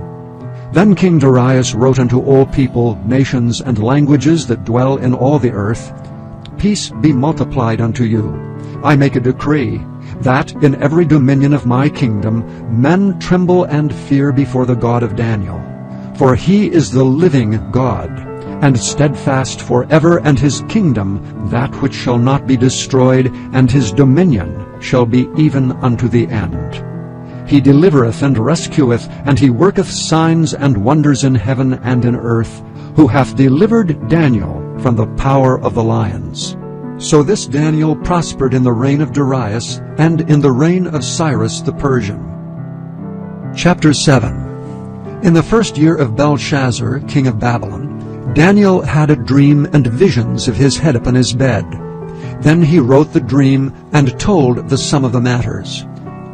Then King Darius wrote unto all people, nations, and languages that dwell in all the earth, Peace be multiplied unto you. I make a decree, that in every dominion of my kingdom men tremble and fear before the God of Daniel. For he is the living God, and steadfast forever, and his kingdom that which shall not be destroyed, and his dominion shall be even unto the end. He delivereth and rescueth, and he worketh signs and wonders in heaven and in earth, who hath delivered Daniel from the power of the lions. So this Daniel prospered in the reign of Darius, and in the reign of Cyrus the Persian. Chapter 7. In the first year of Belshazzar, king of Babylon, Daniel had a dream and visions of his head upon his bed. Then he wrote the dream, and told the sum of the matters.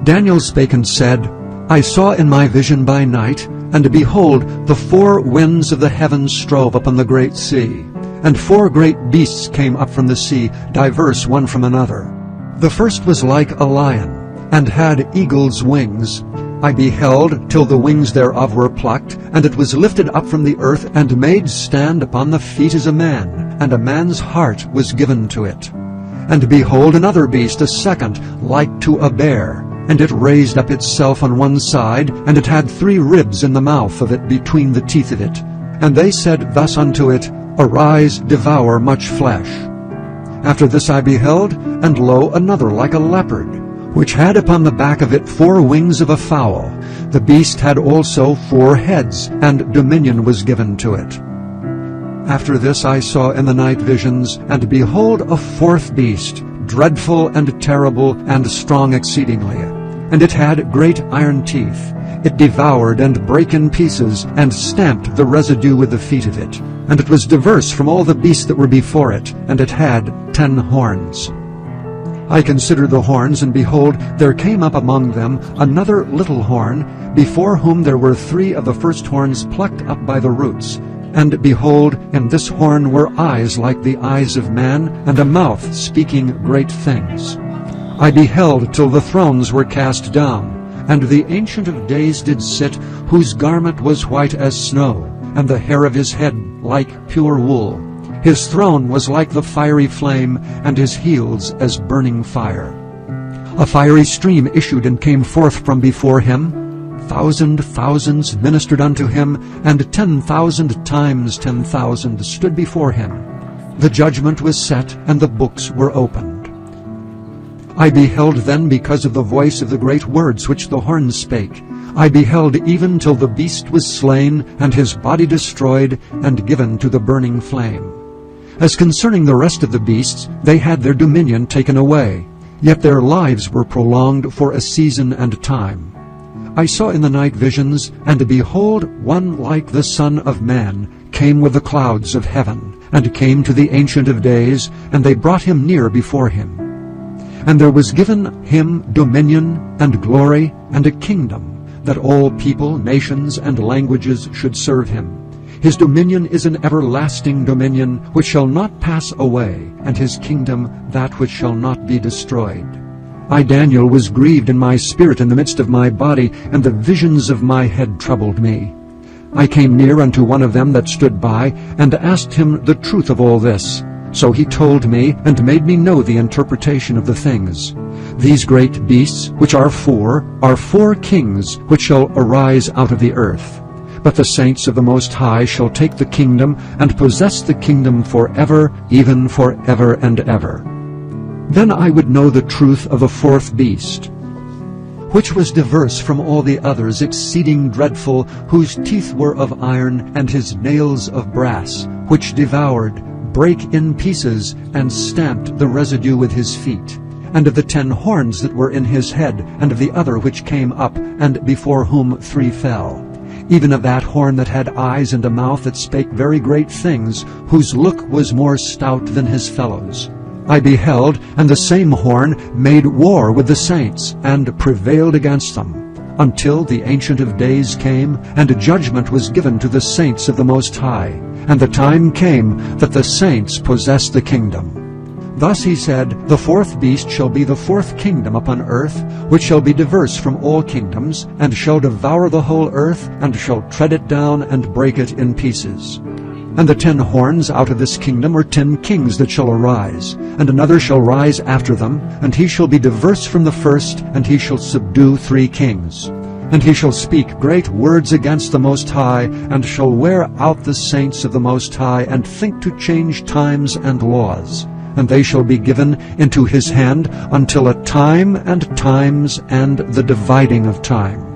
Daniel spake and said, I saw in my vision by night, and behold, the four winds of the heavens strove upon the great sea. And four great beasts came up from the sea, diverse one from another. The first was like a lion, and had eagle's wings. I beheld till the wings thereof were plucked, and it was lifted up from the earth, and made stand upon the feet as a man, and a man's heart was given to it. And behold, another beast, a second, like to a bear, and it raised up itself on one side, and it had 3 ribs in the mouth of it between the teeth of it. And they said thus unto it, Arise, devour much flesh. After this I beheld, and lo, another like a leopard, which had upon the back of it 4 wings of a fowl. The beast had also 4 heads, and dominion was given to it. After this I saw in the night visions, and behold, a 4th beast, dreadful and terrible, and strong exceedingly. And it had great iron teeth. It devoured and brake in pieces, and stamped the residue with the feet of it. And it was diverse from all the beasts that were before it, and it had 10 horns. I considered the horns, and behold, there came up among them another little horn, before whom there were 3 of the first horns plucked up by the roots. And behold, in this horn were eyes like the eyes of man, and a mouth speaking great things. I beheld till the thrones were cast down, and the Ancient of Days did sit, whose garment was white as snow, and the hair of his head like pure wool. His throne was like the fiery flame, and his heels as burning fire. A fiery stream issued and came forth from before him. 1,000 thousands ministered unto him, and 10,000 times 10,000 stood before him. The judgment was set, and the books were opened. I beheld then because of the voice of the great words which the horn spake. I beheld even till the beast was slain, and his body destroyed, and given to the burning flame. As concerning the rest of the beasts, they had their dominion taken away, yet their lives were prolonged for a season and time. I saw in the night visions, and behold, one like the Son of Man came with the clouds of heaven, and came to the Ancient of Days, and they brought him near before him. And there was given him dominion and glory and a kingdom, that all people, nations, and languages should serve him. His dominion is an everlasting dominion which shall not pass away, and his kingdom that which shall not be destroyed. I, Daniel, was grieved in my spirit in the midst of my body, and the visions of my head troubled me. I came near unto one of them that stood by, and asked him the truth of all this. So he told me, and made me know the interpretation of the things. These great beasts, which are four kings, which shall arise out of the earth. But the saints of the Most High shall take the kingdom, and possess the kingdom forever, even forever and ever. Then I would know the truth of the fourth beast, which was diverse from all the others, exceeding dreadful, whose teeth were of iron, and his nails of brass, which devoured, brake in pieces, and stamped the residue with his feet. And of the 10 horns that were in his head, and of the other which came up, and before whom 3 fell. Even of that horn that had eyes and a mouth that spake very great things, whose look was more stout than his fellows. I beheld, and the same horn made war with the saints, and prevailed against them, until the Ancient of Days came, and judgment was given to the saints of the Most High. And the time came that the saints possessed the kingdom. Thus he said, the fourth beast shall be the fourth kingdom upon earth, which shall be diverse from all kingdoms, and shall devour the whole earth, and shall tread it down, and break it in pieces. And the 10 horns out of this kingdom are 10 kings that shall arise, and another shall rise after them, and he shall be diverse from the first, and he shall subdue 3 kings. And he shall speak great words against the Most High, and shall wear out the saints of the Most High, and think to change times and laws. And they shall be given into his hand until a time and times and the dividing of time.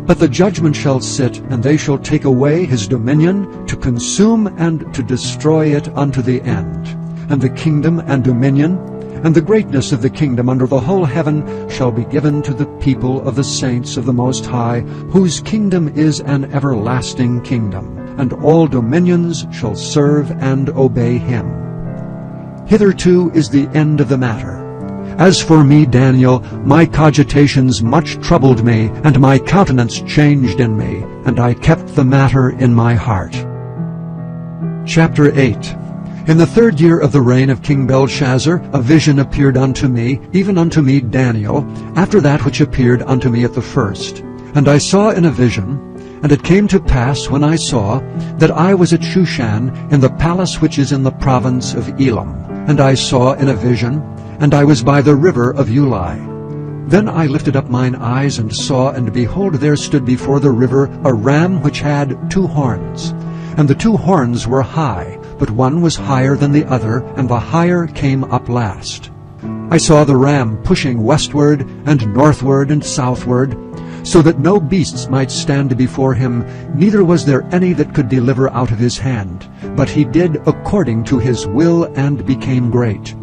But the judgment shall sit, and they shall take away his dominion, to consume and to destroy it unto the end. And the kingdom and dominion, and the greatness of the kingdom under the whole heaven shall be given to the people of the saints of the Most High, whose kingdom is an everlasting kingdom, and all dominions shall serve and obey him. Hitherto is the end of the matter. As for me, Daniel, my cogitations much troubled me, and my countenance changed in me, and I kept the matter in my heart. Chapter 8. In the 3rd year of the reign of King Belshazzar, a vision appeared unto me, even unto me, Daniel, after that which appeared unto me at the first. And I saw in a vision, and it came to pass, when I saw, that I was at Shushan, in the palace which is in the province of Elam. And I saw in a vision, and I was by the river of Ulai. Then I lifted up mine eyes, and saw, and behold, there stood before the river a ram which had 2 horns. And the 2 horns were high, but one was higher than the other, and the higher came up last. I saw the ram pushing westward, and northward, and southward, so that no beasts might stand before him, neither was there any that could deliver out of his hand. But he did according to his will, and became great.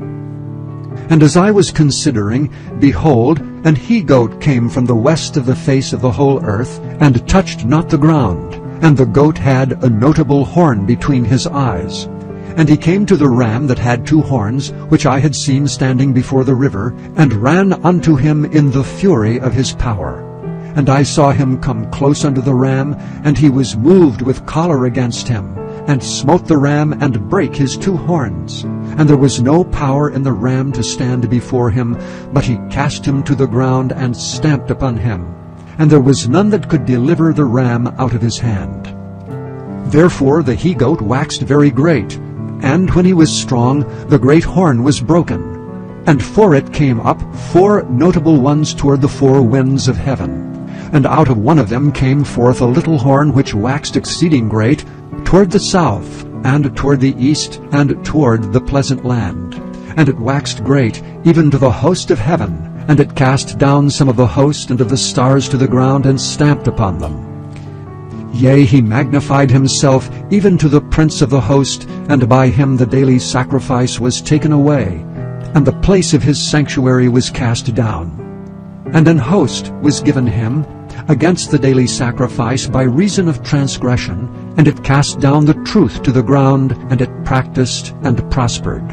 And as I was considering, behold, an he-goat came from the west of the face of the whole earth, and touched not the ground. And the goat had a notable horn between his eyes. And he came to the ram that had 2 horns, which I had seen standing before the river, and ran unto him in the fury of his power. And I saw him come close unto the ram, and he was moved with choler against him, and smote the ram, and brake his 2 horns. And there was no power in the ram to stand before him, but he cast him to the ground, and stamped upon him. And there was none that could deliver the ram out of his hand. Therefore the he-goat waxed very great, and when he was strong, the great horn was broken. And for it came up 4 notable ones toward the 4 winds of heaven. And out of one of them came forth a little horn which waxed exceeding great, toward the south, and toward the east, and toward the pleasant land. And it waxed great, even to the host of heaven. And it cast down some of the host and of the stars to the ground, and stamped upon them. Yea, he magnified himself even to the prince of the host, and by him the daily sacrifice was taken away, and the place of his sanctuary was cast down. And an host was given him against the daily sacrifice by reason of transgression, and it cast down the truth to the ground, and it practiced and prospered.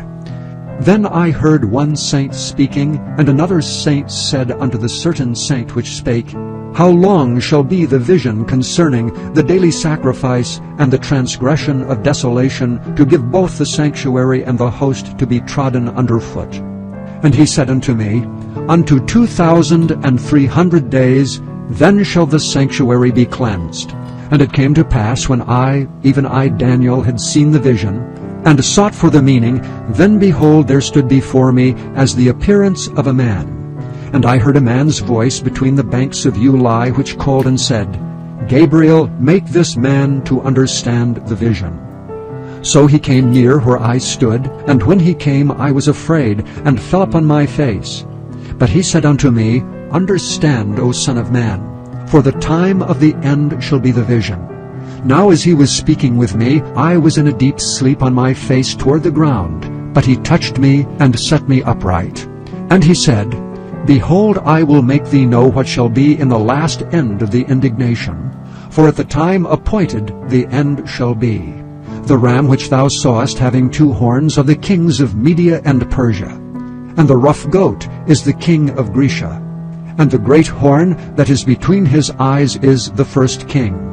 Then I heard one saint speaking, and another saint said unto the certain saint which spake, How long shall be the vision concerning the daily sacrifice and the transgression of desolation, to give both the sanctuary and the host to be trodden under foot? And he said unto me, Unto 2,300 days, then shall the sanctuary be cleansed. And it came to pass, when I, even I Daniel, had seen the vision, and sought for the meaning, then behold, there stood before me as the appearance of a man. And I heard a man's voice between the banks of Uli, which called and said, Gabriel, make this man to understand the vision. So he came near where I stood, and when he came I was afraid, and fell upon my face. But he said unto me, Understand, O Son of Man, for the time of the end shall be the vision. Now as he was speaking with me, I was in a deep sleep on my face toward the ground. But he touched me and set me upright. And he said, Behold, I will make thee know what shall be in the last end of the indignation. For at the time appointed the end shall be. The ram which thou sawest having 2 horns are the kings of Media and Persia. And the rough goat is the king of Grecia. And the great horn that is between his eyes is the first king.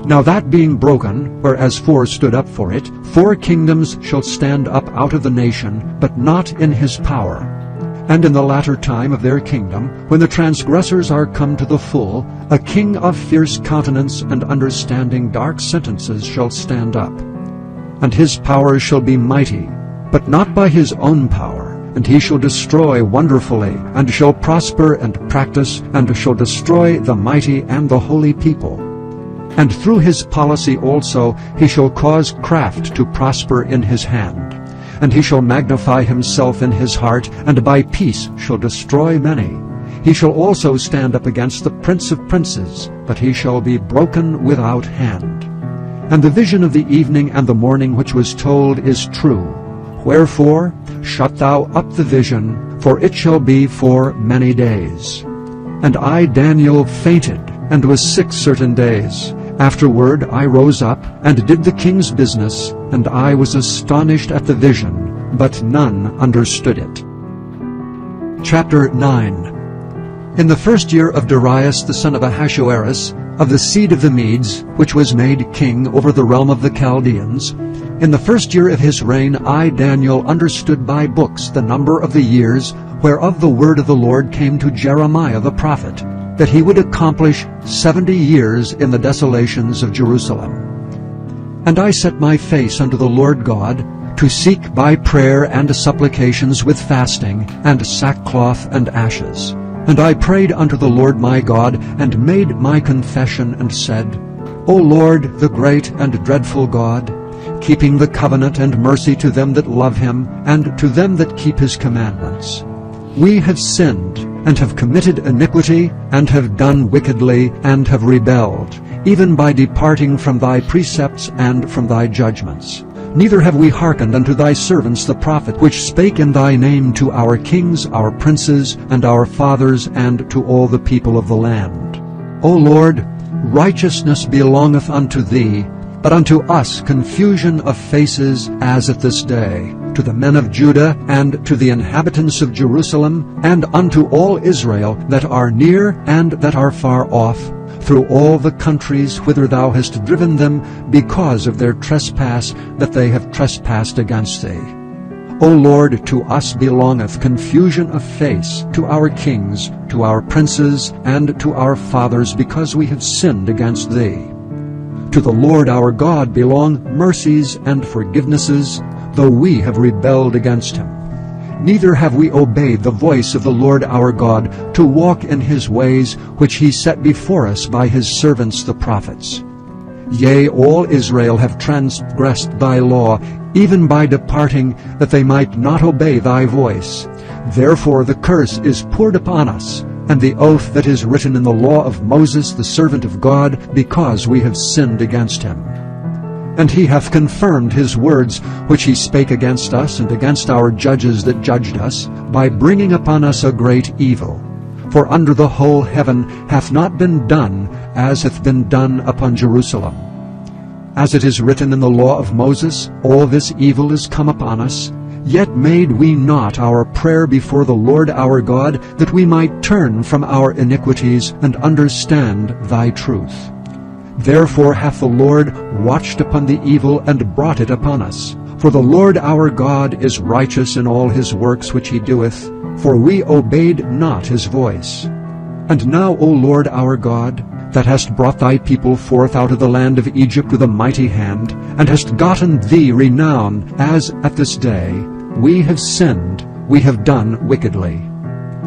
Now that being broken, whereas 4 stood up for it, 4 kingdoms shall stand up out of the nation, but not in his power. And in the latter time of their kingdom, when the transgressors are come to the full, a king of fierce countenance and understanding dark sentences shall stand up. And his power shall be mighty, but not by his own power. And he shall destroy wonderfully, and shall prosper and practice, and shall destroy the mighty and the holy people. And through his policy also he shall cause craft to prosper in his hand. And he shall magnify himself in his heart, and by peace shall destroy many. He shall also stand up against the prince of princes, but he shall be broken without hand. And the vision of the evening and the morning which was told is true. Wherefore shut thou up the vision, for it shall be for many days. And I, Daniel, fainted, and was sick certain days. Afterward I rose up, and did the king's business, and I was astonished at the vision, but none understood it. Chapter 9. In the first year of Darius the son of Ahasuerus, of the seed of the Medes, which was made king over the realm of the Chaldeans, in the first year of his reign I, Daniel, understood by books the number of the years whereof the word of the Lord came to Jeremiah the prophet, that he would accomplish 70 years in the desolations of Jerusalem. And I set my face unto the Lord God, to seek by prayer and supplications with fasting, and sackcloth and ashes. And I prayed unto the Lord my God, and made my confession, and said, O Lord, the great and dreadful God, keeping the covenant and mercy to them that love him, and to them that keep his commandments. We have sinned, and have committed iniquity, and have done wickedly, and have rebelled, even by departing from thy precepts and from thy judgments. Neither have we hearkened unto thy servants the prophet, which spake in thy name to our kings, our princes, and our fathers, and to all the people of the land. O Lord, righteousness belongeth unto thee, but unto us confusion of faces as at this day, to the men of Judah, and to the inhabitants of Jerusalem, and unto all Israel that are near and that are far off, through all the countries whither thou hast driven them, because of their trespass that they have trespassed against thee. O Lord, to us belongeth confusion of face, to our kings, to our princes, and to our fathers, because we have sinned against thee. To the Lord our God belong mercies and forgivenesses, though we have rebelled against him. Neither have we obeyed the voice of the Lord our God, to walk in his ways, which he set before us by his servants the prophets. Yea, all Israel have transgressed thy law, even by departing, that they might not obey thy voice. Therefore the curse is poured upon us, and the oath that is written in the law of Moses the servant of God, because we have sinned against him. And he hath confirmed his words which he spake against us and against our judges that judged us, by bringing upon us a great evil. For under the whole heaven hath not been done as hath been done upon Jerusalem. As it is written in the law of Moses, all this evil is come upon us, yet made we not our prayer before the Lord our God, that we might turn from our iniquities and understand thy truth. Therefore hath the Lord watched upon the evil and brought it upon us. For the Lord our God is righteous in all his works which he doeth, for we obeyed not his voice. And now, O Lord our God, that hast brought thy people forth out of the land of Egypt with a mighty hand, and hast gotten thee renown, as at this day, we have sinned, we have done wickedly.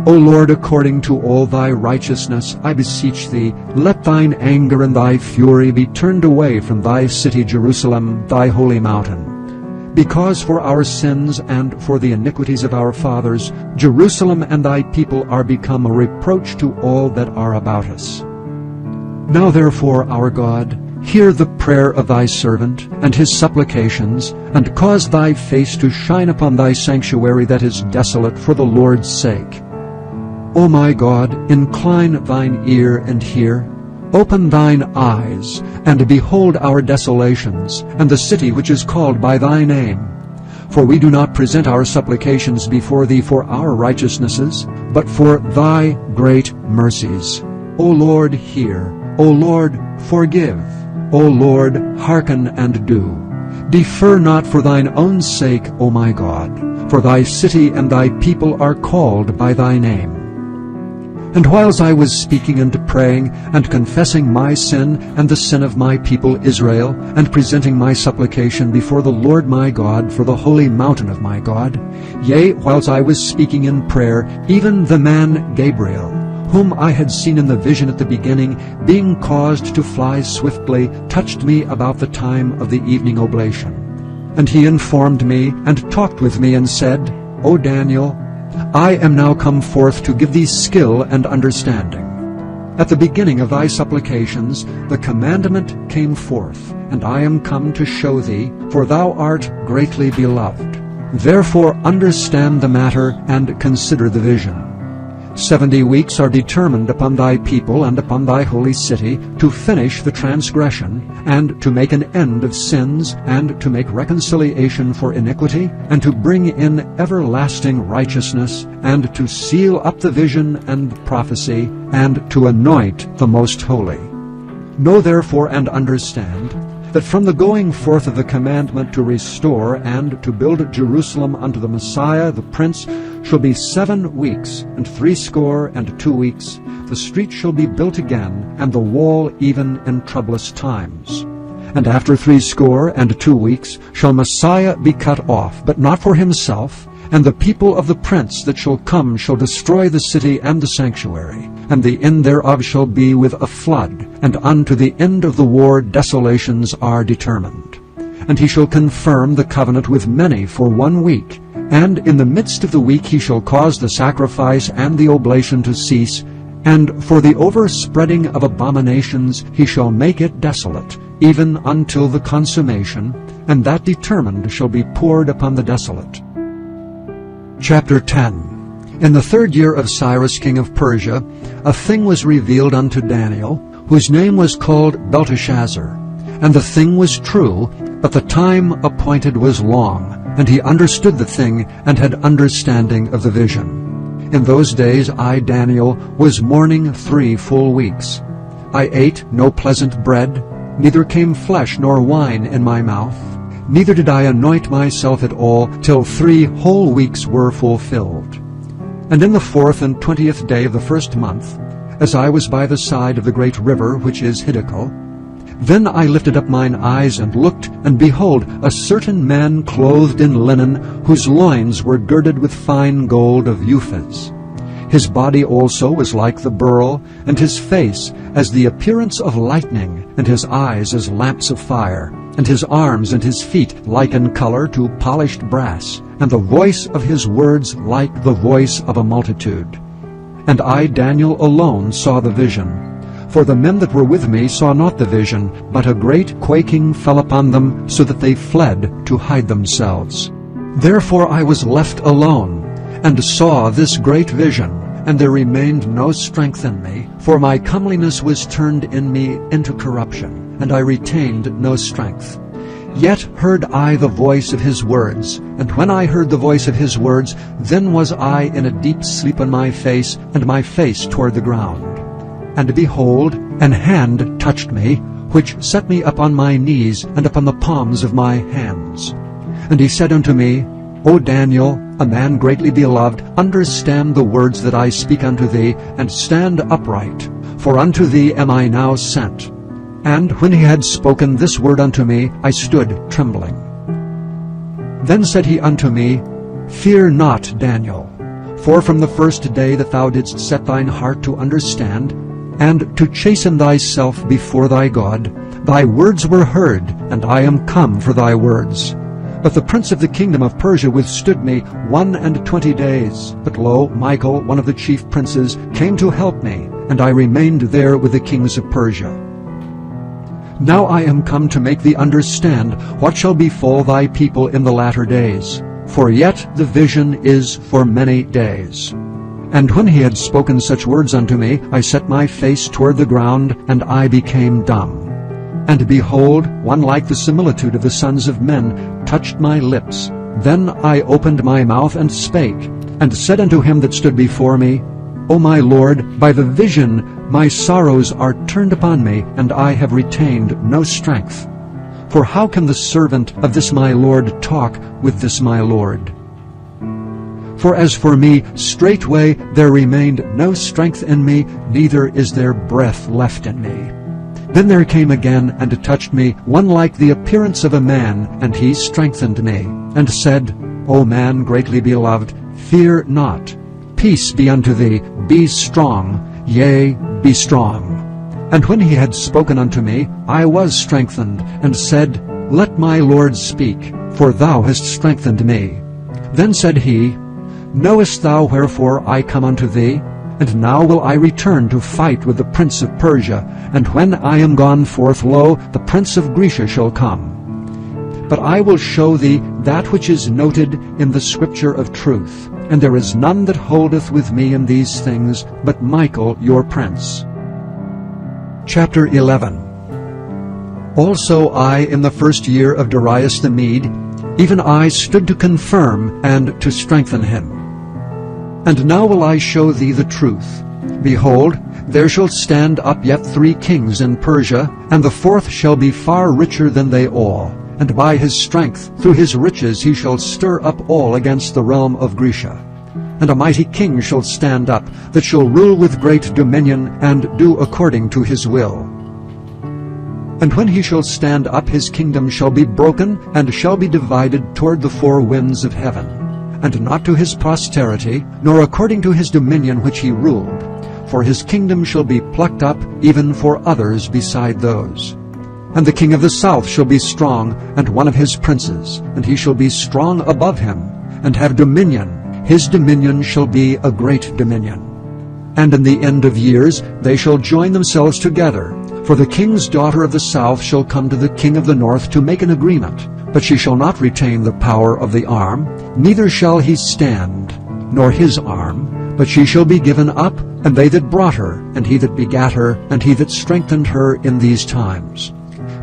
O Lord, according to all thy righteousness, I beseech thee, let thine anger and thy fury be turned away from thy city Jerusalem, thy holy mountain. Because for our sins and for the iniquities of our fathers, Jerusalem and thy people are become a reproach to all that are about us. Now therefore, our God, hear the prayer of thy servant and his supplications, and cause thy face to shine upon thy sanctuary that is desolate for the Lord's sake. O my God, incline thine ear and hear. Open thine eyes, and behold our desolations, and the city which is called by thy name. For we do not present our supplications before thee for our righteousnesses, but for thy great mercies. O Lord, hear. O Lord, forgive. O Lord, hearken and do. Defer not for thine own sake, O my God, for thy city and thy people are called by thy name. And whiles I was speaking and praying, and confessing my sin and the sin of my people Israel, and presenting my supplication before the Lord my God for the holy mountain of my God, yea, whiles I was speaking in prayer, even the man Gabriel, whom I had seen in the vision at the beginning, being caused to fly swiftly, touched me about the time of the evening oblation. And he informed me, and talked with me, and said, O Daniel, I am now come forth to give thee skill and understanding. At the beginning of thy supplications the commandment came forth, and I am come to show thee, for thou art greatly beloved. Therefore understand the matter, and consider the vision. 70 weeks are determined upon thy people and upon thy holy city, to finish the transgression, and to make an end of sins, and to make reconciliation for iniquity, and to bring in everlasting righteousness, and to seal up the vision and prophecy, and to anoint the most holy. Know therefore and understand, that from the going forth of the commandment to restore and to build Jerusalem unto the Messiah, the Prince, shall be 7 weeks, and 62 weeks. The street shall be built again, and the wall even in troublous times. And after 62 weeks shall Messiah be cut off, but not for himself, and the people of the prince that shall come shall destroy the city and the sanctuary, and the end thereof shall be with a flood, and unto the end of the war desolations are determined. And he shall confirm the covenant with many for 1 week, and in the midst of the week he shall cause the sacrifice and the oblation to cease, and for the overspreading of abominations he shall make it desolate, even until the consummation, and that determined shall be poured upon the desolate. Chapter 10. In the 3rd year of Cyrus king of Persia, a thing was revealed unto Daniel, whose name was called Belteshazzar. And the thing was true, but the time appointed was long, and he understood the thing, and had understanding of the vision. In those days I, Daniel, was mourning 3 full weeks. I ate no pleasant bread, neither came flesh nor wine in my mouth, neither did I anoint myself at all, till 3 whole weeks were fulfilled. And in the 4th and 20th day of the 1st month, as I was by the side of the great river which is Hiddekel, then I lifted up mine eyes and looked, and behold, a certain man clothed in linen, whose loins were girded with fine gold of Uphaz. His body also was like the beryl, and his face as the appearance of lightning, and his eyes as lamps of fire, and his arms and his feet like in color to polished brass, and the voice of his words like the voice of a multitude. and I, Daniel, alone saw the vision. For the men that were with me saw not the vision, but a great quaking fell upon them, so that they fled to hide themselves. Therefore I was left alone, and saw this great vision, and there remained no strength in me, for my comeliness was turned in me into corruption, and I retained no strength. Yet heard I the voice of his words, and when I heard the voice of his words, then was I in a deep sleep on my face, and my face toward the ground. And behold, an hand touched me, which set me up on my knees, and upon the palms of my hands. And he said unto me, O Daniel, a man greatly beloved, understand the words that I speak unto thee, and stand upright, for unto thee am I now sent. And when he had spoken this word unto me, I stood trembling. Then said he unto me, Fear not, Daniel, for from the first day that thou didst set thine heart to understand, and to chasten thyself before thy God, thy words were heard, and I am come for thy words. But the prince of the kingdom of Persia withstood me 21 days. But lo, Michael, one of the chief princes, came to help me, and I remained there with the kings of Persia. Now I am come to make thee understand what shall befall thy people in the latter days. For yet the vision is for many days. And when he had spoken such words unto me, I set my face toward the ground, and I became dumb. And behold, one like the similitude of the sons of men touched my lips. Then I opened my mouth and spake, and said unto him that stood before me, O my Lord, by the vision my sorrows are turned upon me, and I have retained no strength. For how can the servant of this my Lord talk with this my Lord? For as for me, straightway there remained no strength in me, neither is there breath left in me. Then there came again and touched me one like the appearance of a man, and he strengthened me, and said, O man greatly beloved, fear not. Peace be unto thee, be strong, yea, be strong. And when he had spoken unto me, I was strengthened, and said, Let my Lord speak, for thou hast strengthened me. Then said he, Knowest thou wherefore I come unto thee? And now will I return to fight with the prince of Persia, and when I am gone forth, lo, the prince of Grecia shall come. But I will show thee that which is noted in the scripture of truth, and there is none that holdeth with me in these things, but Michael your prince. Chapter 11. Also I, in the first year of Darius the Mede, even I stood to confirm and to strengthen him. And now will I show thee the truth. Behold, there shall stand up yet 3 kings in Persia, and the 4th shall be far richer than they all. And by his strength, through his riches, he shall stir up all against the realm of Grecia. And a mighty king shall stand up, that shall rule with great dominion, and do according to his will. And when he shall stand up, his kingdom shall be broken, and shall be divided toward the 4 winds of heaven. And not to his posterity, nor according to his dominion which he ruled. For his kingdom shall be plucked up, even for others beside those. And the king of the south shall be strong, and one of his princes, and he shall be strong above him, and have dominion. His dominion shall be a great dominion. And in the end of years they shall join themselves together. For the king's daughter of the south shall come to the king of the north to make an agreement. But she shall not retain the power of the arm, neither shall he stand, nor his arm, but she shall be given up, and they that brought her, and he that begat her, and he that strengthened her in these times.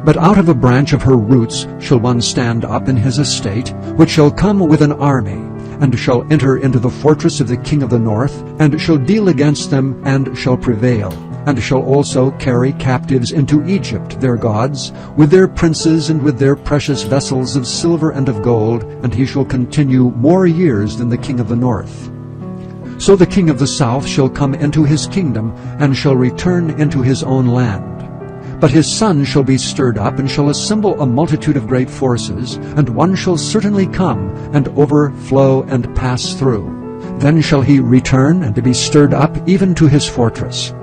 But out of a branch of her roots shall one stand up in his estate, which shall come with an army, and shall enter into the fortress of the king of the north, and shall deal against them, and shall prevail. And shall also carry captives into Egypt their gods, with their princes and with their precious vessels of silver and of gold, and he shall continue more years than the king of the north. So the king of the south shall come into his kingdom, and shall return into his own land. But his son shall be stirred up, and shall assemble a multitude of great forces, and one shall certainly come, and overflow and pass through. Then shall he return, and be stirred up even to his fortress.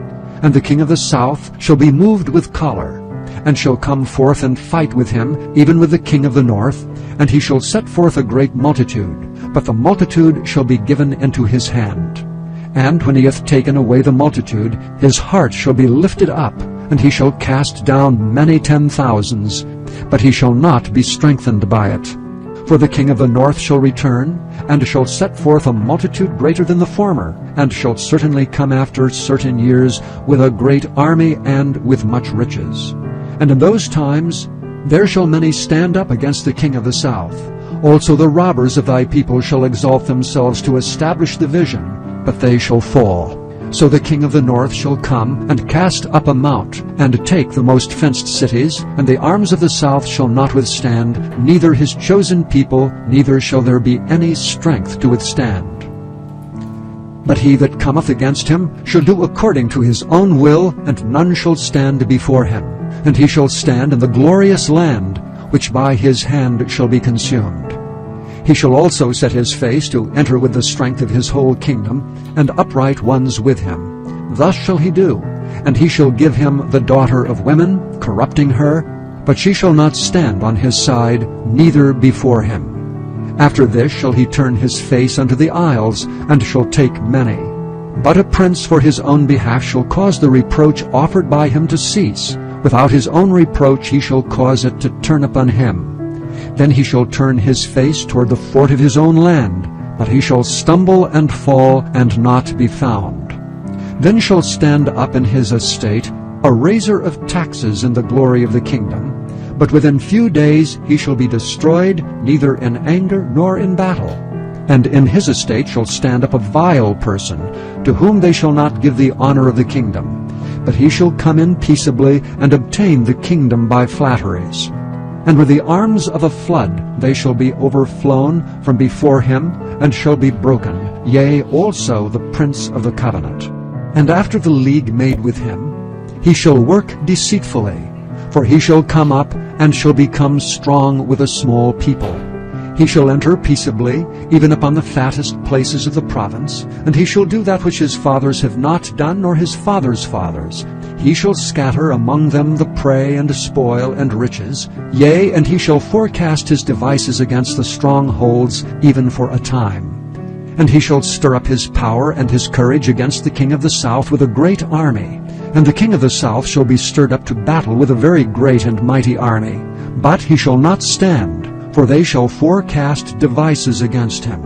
And the king of the south shall be moved with choler, and shall come forth and fight with him, even with the king of the north, and he shall set forth a great multitude, but the multitude shall be given into his hand. And when he hath taken away the multitude, his heart shall be lifted up, and he shall cast down many 10,000s, but he shall not be strengthened by it. For the king of the north shall return, and shall set forth a multitude greater than the former, and shall certainly come after certain years with a great army and with much riches. And in those times there shall many stand up against the king of the south. Also the robbers of thy people shall exalt themselves to establish the vision, but they shall fall. So the king of the north shall come, and cast up a mount, and take the most fenced cities, and the arms of the south shall not withstand, neither his chosen people, neither shall there be any strength to withstand. But he that cometh against him shall do according to his own will, and none shall stand before him. And he shall stand in the glorious land, which by his hand shall be consumed. He shall also set his face to enter with the strength of his whole kingdom, and upright ones with him. Thus shall he do, and he shall give him the daughter of women, corrupting her, but she shall not stand on his side, neither before him. After this shall he turn his face unto the isles, and shall take many. But a prince for his own behalf shall cause the reproach offered by him to cease. Without his own reproach he shall cause it to turn upon him. Then he shall turn his face toward the fort of his own land, but he shall stumble and fall, and not be found. Then shall stand up in his estate a raiser of taxes in the glory of the kingdom, but within few days he shall be destroyed, neither in anger nor in battle. And in his estate shall stand up a vile person, to whom they shall not give the honor of the kingdom, but he shall come in peaceably, and obtain the kingdom by flatteries. And with the arms of a flood they shall be overflown from before him, and shall be broken, yea, also the prince of the covenant. And after the league made with him, he shall work deceitfully, for he shall come up, and shall become strong with a small people. He shall enter peaceably, even upon the fattest places of the province, and he shall do that which his fathers have not done, nor his fathers' fathers. He shall scatter among them the prey and spoil and riches, yea, and he shall forecast his devices against the strongholds, even for a time. And he shall stir up his power and his courage against the king of the south with a great army. And the king of the south shall be stirred up to battle with a very great and mighty army. But he shall not stand, for they shall forecast devices against him.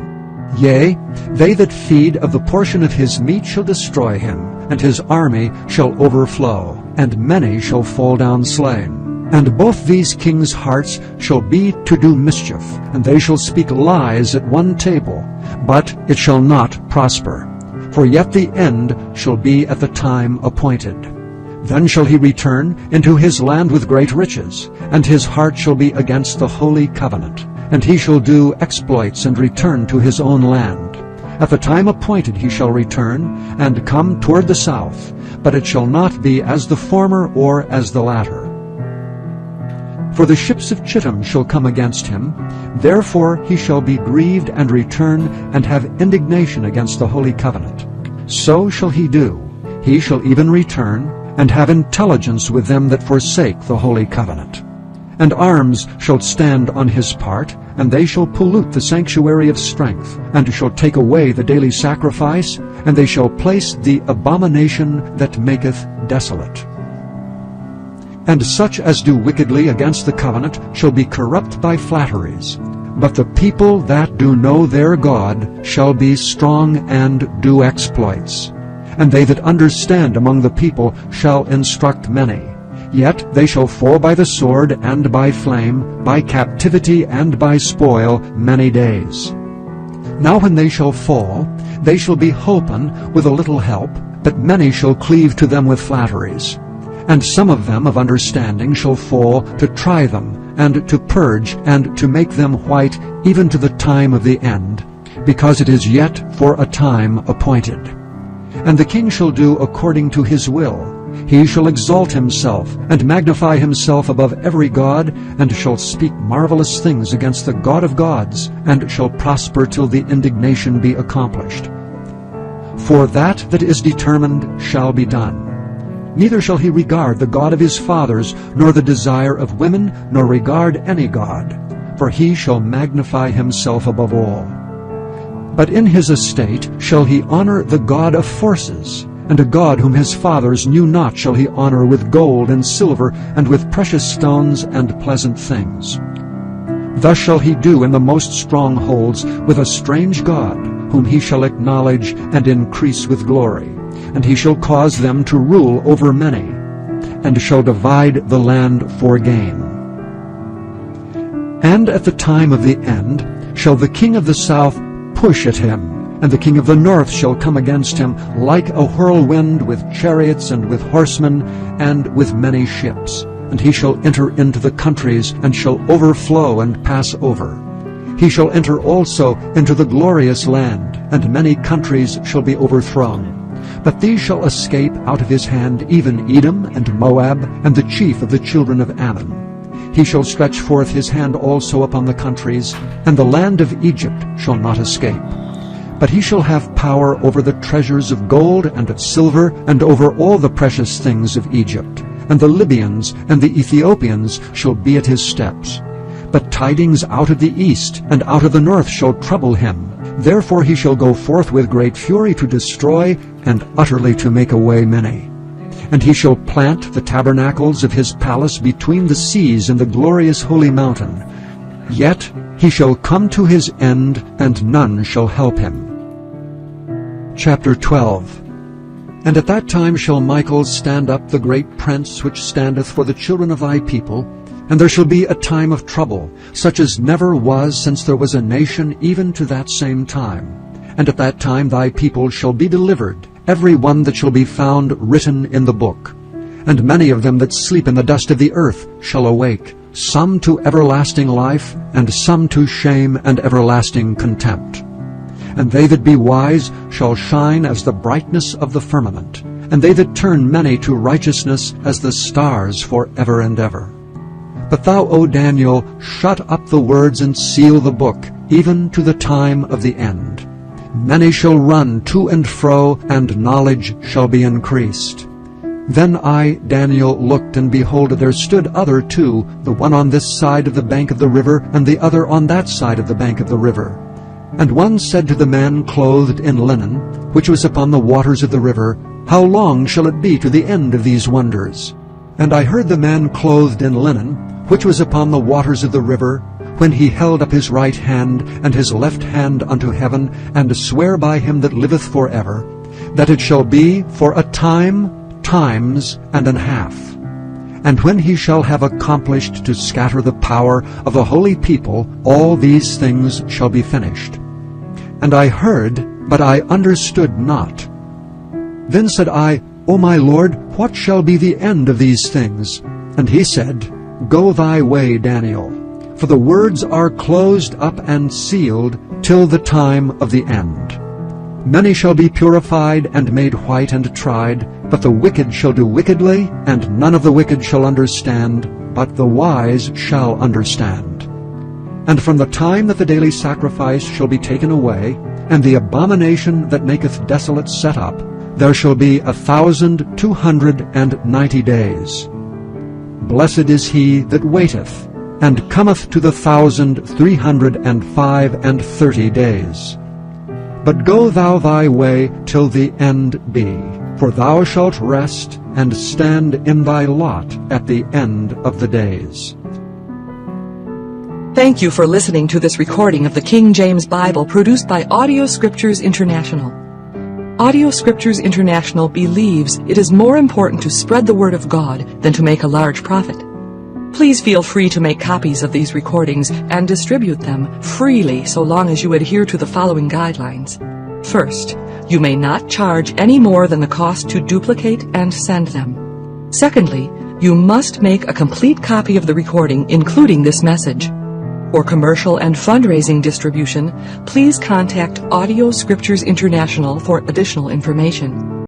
Yea, they that feed of the portion of his meat shall destroy him, and his army shall overflow, and many shall fall down slain. And both these kings' hearts shall be to do mischief, and they shall speak lies at one table, but it shall not prosper. For yet the end shall be at the time appointed. Then shall he return into his land with great riches, and his heart shall be against the holy covenant. And he shall do exploits and return to his own land. At the time appointed he shall return, and come toward the south, but it shall not be as the former or as the latter. For the ships of Chittim shall come against him, therefore he shall be grieved and return, and have indignation against the holy covenant. So shall he do. He shall even return, and have intelligence with them that forsake the holy covenant. And arms shall stand on his part, and they shall pollute the sanctuary of strength, and shall take away the daily sacrifice, and they shall place the abomination that maketh desolate. And such as do wickedly against the covenant shall be corrupt by flatteries. But the people that do know their God shall be strong and do exploits. And they that understand among the people shall instruct many. Yet they shall fall by the sword and by flame, by captivity and by spoil many days. Now when they shall fall, they shall be holpen with a little help, but many shall cleave to them with flatteries. And some of them of understanding shall fall to try them, and to purge, and to make them white, even to the time of the end, because it is yet for a time appointed. And the king shall do according to his will. He shall exalt himself, and magnify himself above every god, and shall speak marvelous things against the God of gods, and shall prosper till the indignation be accomplished. For that is determined shall be done. Neither shall he regard the God of his fathers, nor the desire of women, nor regard any god, for he shall magnify himself above all. But in his estate shall he honor the God of forces, and a God whom his fathers knew not shall he honor with gold and silver, and with precious stones and pleasant things. Thus shall he do in the most strongholds with a strange God, whom he shall acknowledge and increase with glory. And he shall cause them to rule over many, and shall divide the land for gain. And at the time of the end shall the king of the south push at him, and the king of the north shall come against him like a whirlwind, with chariots and with horsemen and with many ships. And he shall enter into the countries, and shall overflow and pass over. He shall enter also into the glorious land, and many countries shall be overthrown. But these shall escape out of his hand, even Edom and Moab, and the chief of the children of Ammon. He shall stretch forth his hand also upon the countries, and the land of Egypt shall not escape. But he shall have power over the treasures of gold and of silver, and over all the precious things of Egypt. And the Libyans and the Ethiopians shall be at his steps. But tidings out of the east and out of the north shall trouble him. Therefore he shall go forth with great fury to destroy, and utterly to make away many. And he shall plant the tabernacles of his palace between the seas in the glorious holy mountain. Yet he shall come to his end, and none shall help him. Chapter 12. And at that time shall Michael stand up, the great prince which standeth for the children of thy people, and there shall be a time of trouble, such as never was since there was a nation even to that same time. And at that time thy people shall be delivered, every one that shall be found written in the book. And many of them that sleep in the dust of the earth shall awake, some to everlasting life, and some to shame and everlasting contempt. And they that be wise shall shine as the brightness of the firmament, and they that turn many to righteousness as the stars for ever and ever. But thou, O Daniel, shut up the words and seal the book, even to the time of the end. Many shall run to and fro, and knowledge shall be increased. Then I, Daniel, looked, and behold, there stood other two, the one on this side of the bank of the river, and the other on that side of the bank of the river. And one said to the man clothed in linen, which was upon the waters of the river, How long shall it be to the end of these wonders? And I heard the man clothed in linen, which was upon the waters of the river, when he held up his right hand and his left hand unto heaven, and swear by him that liveth for ever, that it shall be for a time, times, and an half. And when he shall have accomplished to scatter the power of the holy people, all these things shall be finished. And I heard, but I understood not. Then said I, O my Lord, what shall be the end of these things? And he said, Go thy way, Daniel, for the words are closed up and sealed till the time of the end. Many shall be purified and made white and tried, but the wicked shall do wickedly, and none of the wicked shall understand, but the wise shall understand. And from the time that the daily sacrifice shall be taken away, and the abomination that maketh desolate set up, there shall be 1,290 days. Blessed is he that waiteth, and cometh to the 1,330 days. But go thou thy way till the end be, for thou shalt rest and stand in thy lot at the end of the days. Thank you for listening to this recording of the King James Bible produced by Audio Scriptures International. Audio Scriptures International believes it is more important to spread the Word of God than to make a large profit. Please feel free to make copies of these recordings and distribute them freely so long as you adhere to the following guidelines. First, you may not charge any more than the cost to duplicate and send them. Secondly, you must make a complete copy of the recording, including this message. For commercial and fundraising distribution, please contact Audio Scriptures International for additional information.